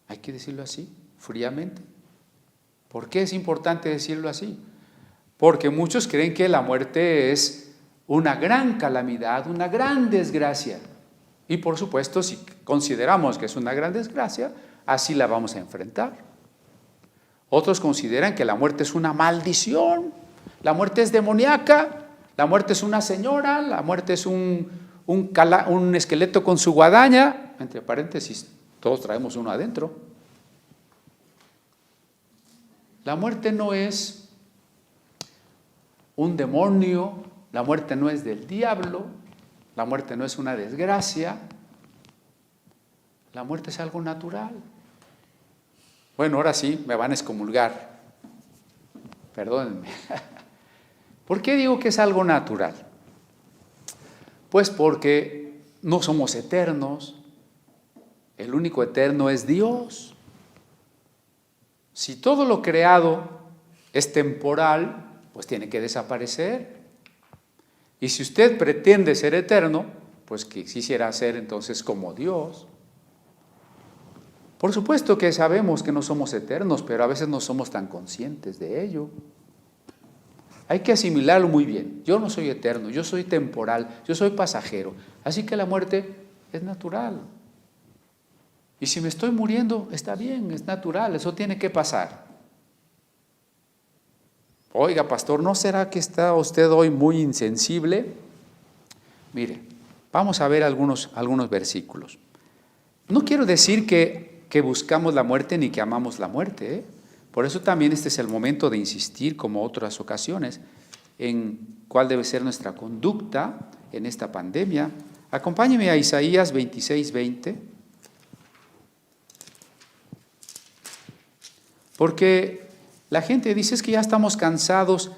Hay que decirlo así, fríamente. ¿Por qué es importante decirlo así? Porque muchos creen que la muerte es una gran calamidad, una gran desgracia. Y por supuesto, si consideramos que es una gran desgracia, así la vamos a enfrentar. Otros consideran que la muerte es una maldición, la muerte es demoníaca, la muerte es una señora, la muerte es un esqueleto con su guadaña, entre paréntesis, todos traemos uno adentro. La muerte no es un demonio, la muerte no es del diablo, la muerte no es una desgracia, la muerte es algo natural. Bueno, ahora sí, me van a excomulgar, perdónenme. ¿Por qué digo que es algo natural? Pues porque no somos eternos, el único eterno es Dios. Si todo lo creado es temporal, pues tiene que desaparecer. Y si usted pretende ser eterno, pues que quisiera ser entonces como Dios. Por supuesto que sabemos que no somos eternos, pero a veces no somos tan conscientes de ello. Hay que asimilarlo muy bien. Yo no soy eterno, yo soy temporal, yo soy pasajero. Así que la muerte es natural. Y si me estoy muriendo, está bien, es natural, eso tiene que pasar. Oiga, pastor, ¿no será que está usted hoy muy insensible? Mire, vamos a ver algunos versículos. No quiero decir que buscamos la muerte ni que amamos la muerte, ¿eh? Por eso también este es el momento de insistir, como otras ocasiones, en cuál debe ser nuestra conducta en esta pandemia. Acompáñeme a Isaías 26:20. Porque la gente dice es que ya estamos cansados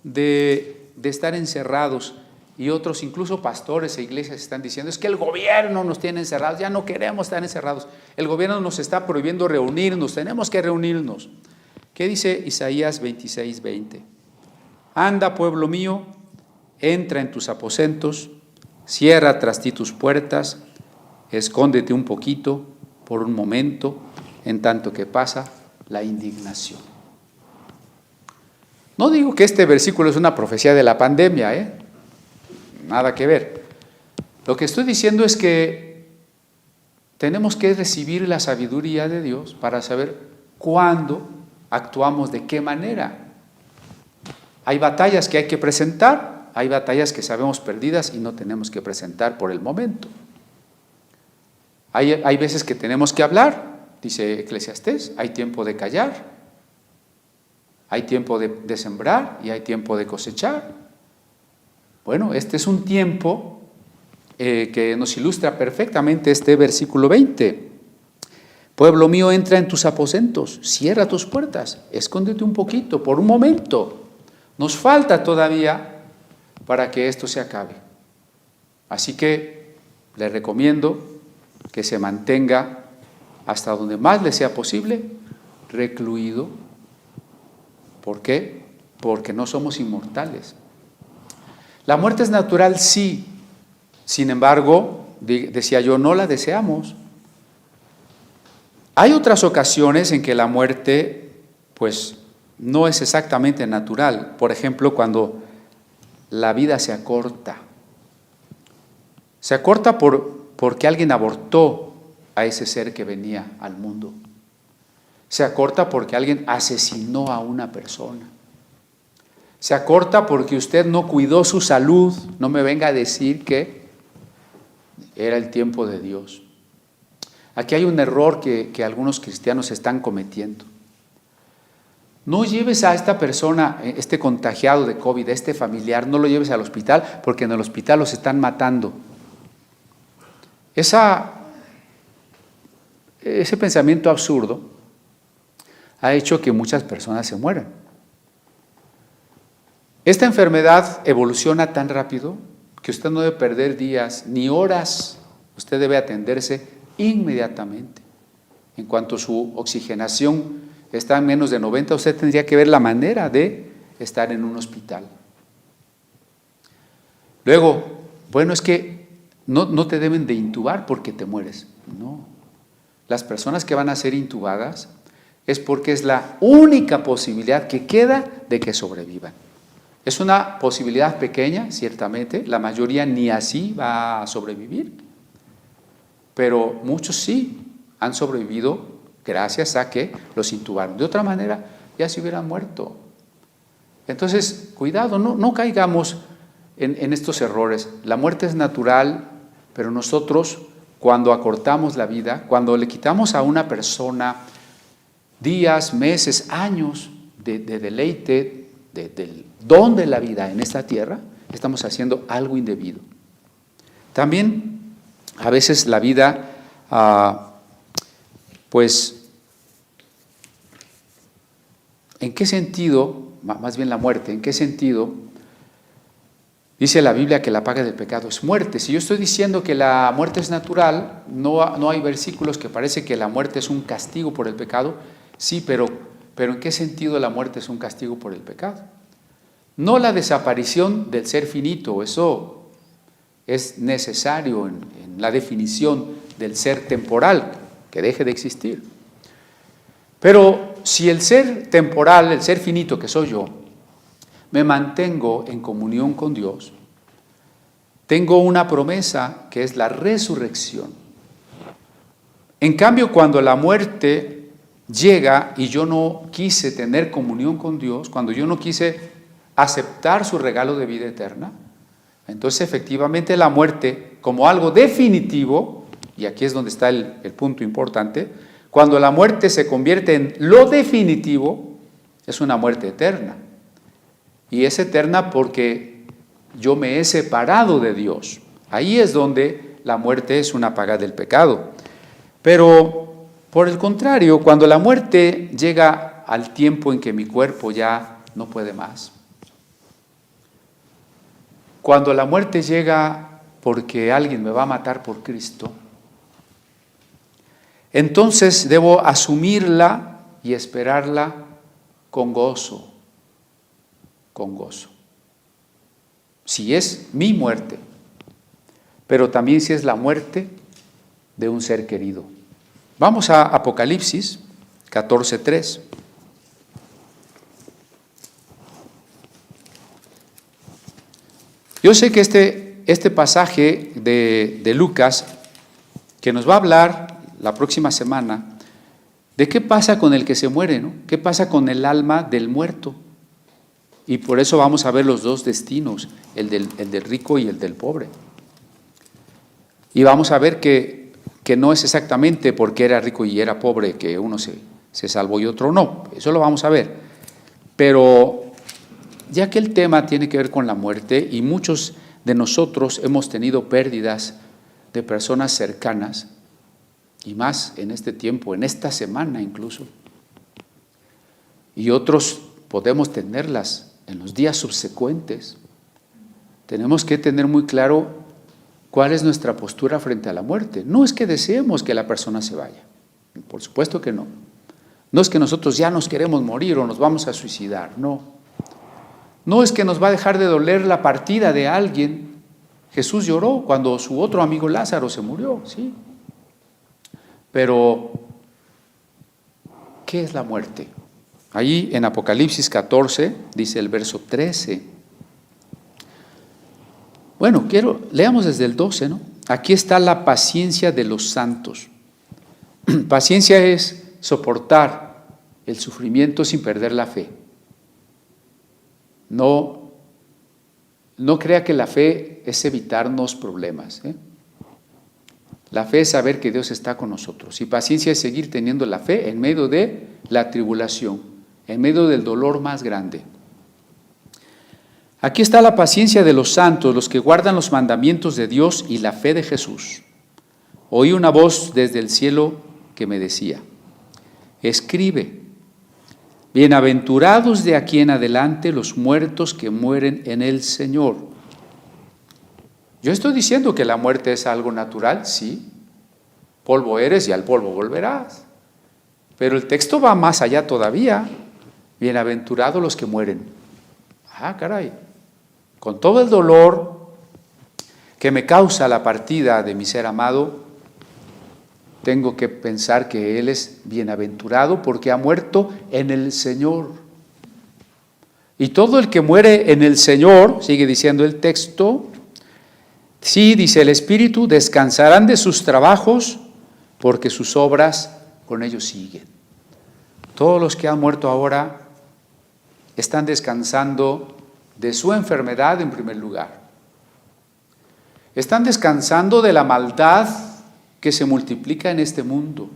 de estar encerrados, y otros, incluso pastores e iglesias, están diciendo es que el gobierno nos tiene encerrados, ya no queremos estar encerrados, el gobierno nos está prohibiendo reunirnos, tenemos que reunirnos. ¿Qué dice Isaías 26:20? Anda, pueblo mío, entra en tus aposentos, cierra tras ti tus puertas, escóndete un poquito, por un momento, en tanto que pasa la indignación. No digo que este versículo es una profecía de la pandemia, nada que ver. Lo que estoy diciendo es que tenemos que recibir la sabiduría de Dios para saber cuándo actuamos, de qué manera. Hay batallas que hay que presentar, hay batallas que sabemos perdidas y no tenemos que presentar por el momento. Hay veces que tenemos que hablar. Dice Eclesiastés, hay tiempo de callar, hay tiempo de sembrar y hay tiempo de cosechar. Bueno, este es un tiempo que nos ilustra perfectamente este versículo 20. Pueblo mío, entra en tus aposentos, cierra tus puertas, escóndete un poquito, por un momento. Nos falta todavía para que esto se acabe. Así que le recomiendo que se mantenga hasta donde más le sea posible, recluido. ¿Por qué? Porque no somos inmortales. La muerte es natural, sí. Sin embargo, decía yo, no la deseamos. Hay otras ocasiones en que la muerte, pues, no es exactamente natural. Por ejemplo, cuando la vida se acorta. Se acorta porque alguien abortó a ese ser que venía al mundo. Se acorta porque alguien asesinó a una persona. Se acorta porque usted no cuidó su salud. No me venga a decir que era el tiempo de Dios. Aquí hay un error que algunos cristianos están cometiendo. No lleves a esta persona, este contagiado de COVID, a este familiar, no lo lleves al hospital porque en el hospital los están matando. Ese pensamiento absurdo ha hecho que muchas personas se mueran. Esta enfermedad evoluciona tan rápido que usted no debe perder días ni horas. Usted debe atenderse inmediatamente. En cuanto su oxigenación está en menos de 90, usted tendría que ver la manera de estar en un hospital. Luego, bueno, es que no te deben de intubar porque te mueres. No. Las personas que van a ser intubadas es porque es la única posibilidad que queda de que sobrevivan. Es una posibilidad pequeña, ciertamente, la mayoría ni así va a sobrevivir, pero muchos sí han sobrevivido gracias a que los intubaron. De otra manera, ya se hubieran muerto. Entonces, cuidado, no caigamos en estos errores. La muerte es natural, pero nosotros, cuando acortamos la vida, cuando le quitamos a una persona días, meses, años de deleite, del don de la vida en esta tierra, estamos haciendo algo indebido. También, a veces la vida, ¿en qué sentido, más bien la muerte, en qué sentido dice la Biblia que la paga del pecado es muerte? Si yo estoy diciendo que la muerte es natural, no hay versículos que parece que la muerte es un castigo por el pecado. Sí, pero ¿en qué sentido la muerte es un castigo por el pecado? No la desaparición del ser finito, eso es necesario en la definición del ser temporal, que deje de existir. Pero si el ser temporal, el ser finito que soy yo, me mantengo en comunión con Dios, tengo una promesa que es la resurrección. En cambio, cuando la muerte llega y yo no quise tener comunión con Dios, cuando yo no quise aceptar su regalo de vida eterna, entonces efectivamente la muerte como algo definitivo, y aquí es donde está el punto importante, cuando la muerte se convierte en lo definitivo, es una muerte eterna. Y es eterna porque yo me he separado de Dios. Ahí es donde la muerte es una paga del pecado. Pero por el contrario, cuando la muerte llega al tiempo en que mi cuerpo ya no puede más, cuando la muerte llega porque alguien me va a matar por Cristo, entonces debo asumirla y esperarla con gozo, con gozo. Si es mi muerte, pero también si es la muerte de un ser querido. Vamos a Apocalipsis 14:3. Yo sé que este pasaje de Lucas, que nos va a hablar la próxima semana, de qué pasa con el que se muere, ¿no? ¿Qué pasa con el alma del muerto? Y por eso vamos a ver los dos destinos, el del rico y el del pobre. Y vamos a ver que no es exactamente porque era rico y era pobre que uno se salvó y otro no. Eso lo vamos a ver. Pero ya que el tema tiene que ver con la muerte y muchos de nosotros hemos tenido pérdidas de personas cercanas, y más en este tiempo, en esta semana incluso, y otros podemos tenerlas en los días subsecuentes, tenemos que tener muy claro cuál es nuestra postura frente a la muerte. No es que deseemos que la persona se vaya, por supuesto que no. No es que nosotros ya nos queremos morir o nos vamos a suicidar, no. No es que nos va a dejar de doler la partida de alguien. Jesús lloró cuando su otro amigo Lázaro se murió, sí. Pero, ¿qué es la muerte? Ahí en Apocalipsis 14 dice el verso 13. Bueno, leamos desde el 12, ¿no? Aquí está la paciencia de los santos. Paciencia es soportar el sufrimiento sin perder la fe. No crea que la fe es evitarnos problemas, ¿eh? La fe es saber que Dios está con nosotros. Y paciencia es seguir teniendo la fe en medio de la tribulación, en medio del dolor más grande. Aquí está la paciencia de los santos, los que guardan los mandamientos de Dios y la fe de Jesús. Oí una voz desde el cielo que me decía: escribe, bienaventurados de aquí en adelante los muertos que mueren en el Señor. Yo estoy diciendo que la muerte es algo natural, sí. Polvo eres y al polvo volverás. Pero el texto va más allá todavía. Bienaventurados los que mueren. Ah, caray. Con todo el dolor que me causa la partida de mi ser amado, tengo que pensar que Él es bienaventurado porque ha muerto en el Señor. Y todo el que muere en el Señor, sigue diciendo el texto, sí, dice el Espíritu, descansarán de sus trabajos porque sus obras con ellos siguen. Todos los que han muerto ahora están descansando de su enfermedad en primer lugar. Están descansando de la maldad que se multiplica en este mundo,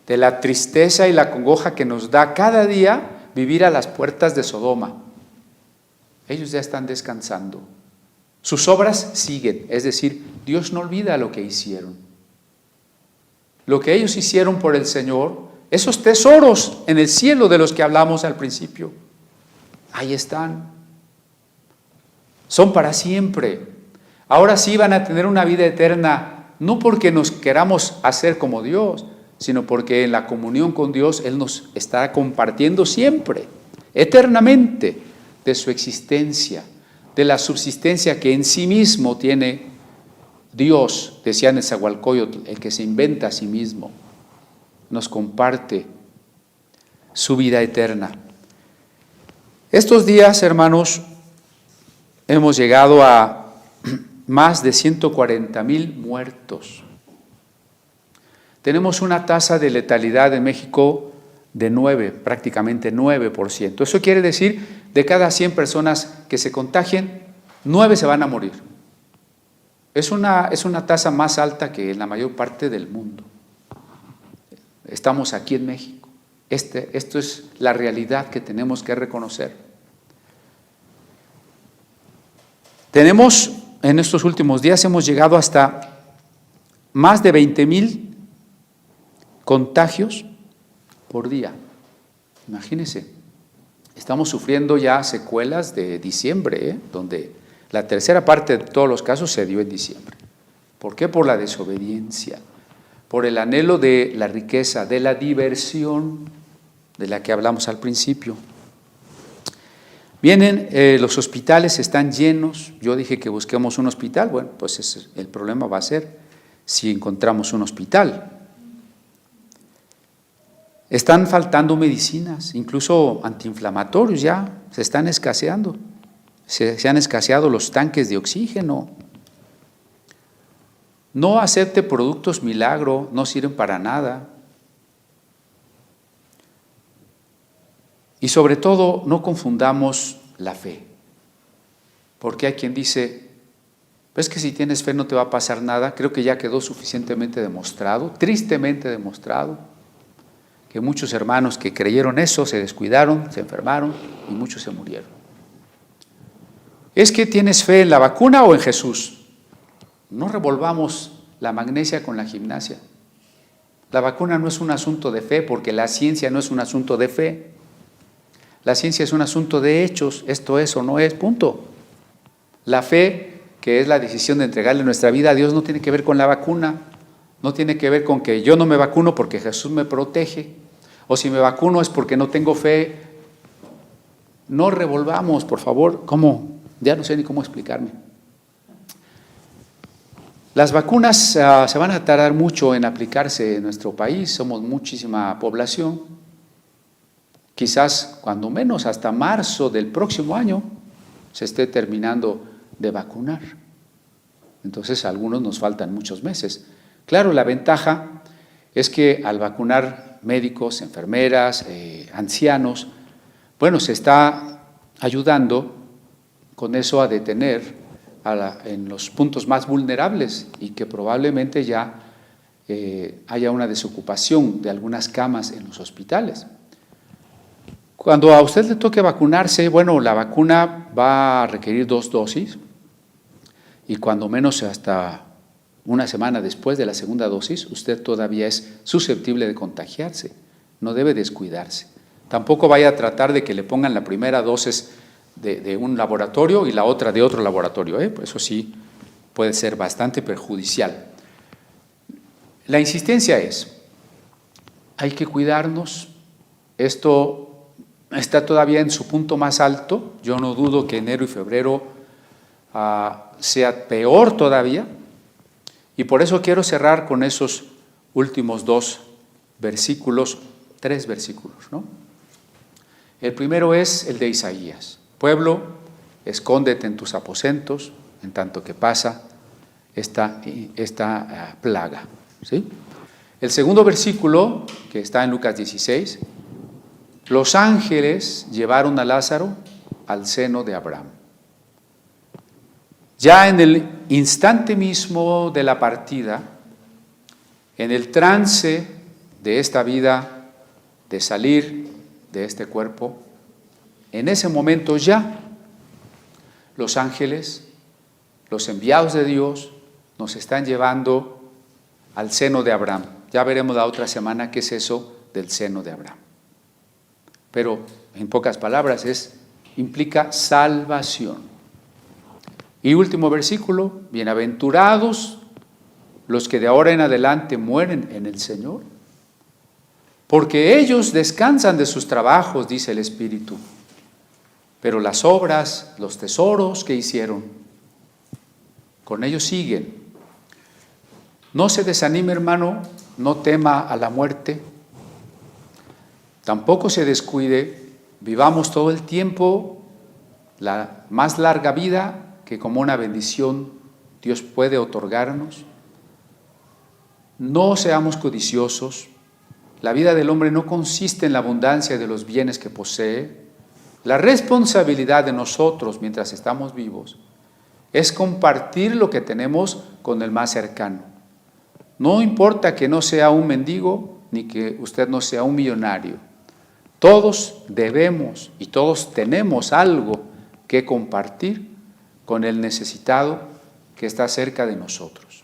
de la tristeza y la congoja que nos da cada día vivir a las puertas de Sodoma. Ellos ya están descansando. Sus obras siguen, es decir, Dios no olvida lo que hicieron. Lo que ellos hicieron por el Señor, esos tesoros en el cielo de los que hablamos al principio, ahí están. Son para siempre. Ahora sí van a tener una vida eterna, no porque nos queramos hacer como Dios, sino porque en la comunión con Dios Él nos está compartiendo siempre, eternamente, de su existencia, de la subsistencia que en sí mismo tiene Dios, decía Nezahualcóyotl, el que se inventa a sí mismo, nos comparte su vida eterna. Estos días, hermanos, hemos llegado a más de 140,000 muertos. Tenemos una tasa de letalidad en México de 9, prácticamente 9%. Eso quiere decir, de cada 100 personas que se contagien, 9 se van a morir. Es una tasa más alta que en la mayor parte del mundo. Estamos aquí en México. Esto es la realidad que tenemos que reconocer. Tenemos, en estos últimos días, hemos llegado hasta más de 20,000 contagios por día. Imagínense, estamos sufriendo ya secuelas de diciembre, donde la tercera parte de todos los casos se dio en diciembre. ¿Por qué? Por la desobediencia, por el anhelo de la riqueza, de la diversión de la que hablamos al principio. Vienen, los hospitales están llenos. Yo dije que busquemos un hospital. Bueno, pues el problema va a ser si encontramos un hospital. Están faltando medicinas, incluso antiinflamatorios ya, se están escaseando. Se han escaseado los tanques de oxígeno. No acepte productos milagro, no sirven para nada. Y sobre todo, no confundamos la fe. Porque hay quien dice, pues que si tienes fe no te va a pasar nada. Creo que ya quedó suficientemente demostrado, tristemente demostrado, que muchos hermanos que creyeron eso se descuidaron, se enfermaron y muchos se murieron. ¿Es que tienes fe en la vacuna o en Jesús? No revolvamos la magnesia con la gimnasia. La vacuna no es un asunto de fe, porque la ciencia no es un asunto de fe. La ciencia es un asunto de hechos, esto es o no es, punto. La fe, que es la decisión de entregarle nuestra vida a Dios, no tiene que ver con la vacuna, no tiene que ver con que yo no me vacuno porque Jesús me protege, o si me vacuno es porque no tengo fe. No revolvamos, por favor. ¿Cómo? Ya no sé ni cómo explicarme. Las vacunas se van a tardar mucho en aplicarse en nuestro país, somos muchísima población. Quizás, cuando menos, hasta marzo del próximo año se esté terminando de vacunar. Entonces, a algunos nos faltan muchos meses. Claro, la ventaja es que al vacunar médicos, enfermeras, ancianos, bueno, se está ayudando con eso a detener en los puntos más vulnerables y que probablemente ya haya una desocupación de algunas camas en los hospitales. Cuando a usted le toque vacunarse, bueno, la vacuna va a requerir 2 dosis y cuando menos hasta una semana después de la segunda dosis, usted todavía es susceptible de contagiarse. No debe descuidarse. Tampoco vaya a tratar de que le pongan la primera dosis de un laboratorio y la otra de otro laboratorio, pues eso sí puede ser bastante perjudicial. La insistencia es, hay que cuidarnos. Esto está todavía en su punto más alto. Yo no dudo que enero y febrero sea peor todavía. Y por eso quiero cerrar con esos últimos 2 versículos, 3 versículos, ¿no? El primero es el de Isaías. Pueblo, escóndete en tus aposentos, en tanto que pasa esta plaga, ¿sí? El segundo versículo, que está en Lucas 16, los ángeles llevaron a Lázaro al seno de Abraham. Ya en el instante mismo de la partida, en el trance de esta vida, de salir de este cuerpo, en ese momento ya los ángeles, los enviados de Dios, nos están llevando al seno de Abraham. Ya veremos la otra semana qué es eso del seno de Abraham. Pero en pocas palabras implica salvación. Y último versículo, bienaventurados los que de ahora en adelante mueren en el Señor, porque ellos descansan de sus trabajos, dice el Espíritu, pero las obras, los tesoros que hicieron, con ellos siguen. No se desanime, hermano, no tema a la muerte, tampoco se descuide, vivamos todo el tiempo la más larga vida que como una bendición Dios puede otorgarnos. No seamos codiciosos. La vida del hombre no consiste en la abundancia de los bienes que posee. La responsabilidad de nosotros mientras estamos vivos es compartir lo que tenemos con el más cercano. No importa que no sea un mendigo ni que usted no sea un millonario. Todos debemos y todos tenemos algo que compartir con el necesitado que está cerca de nosotros.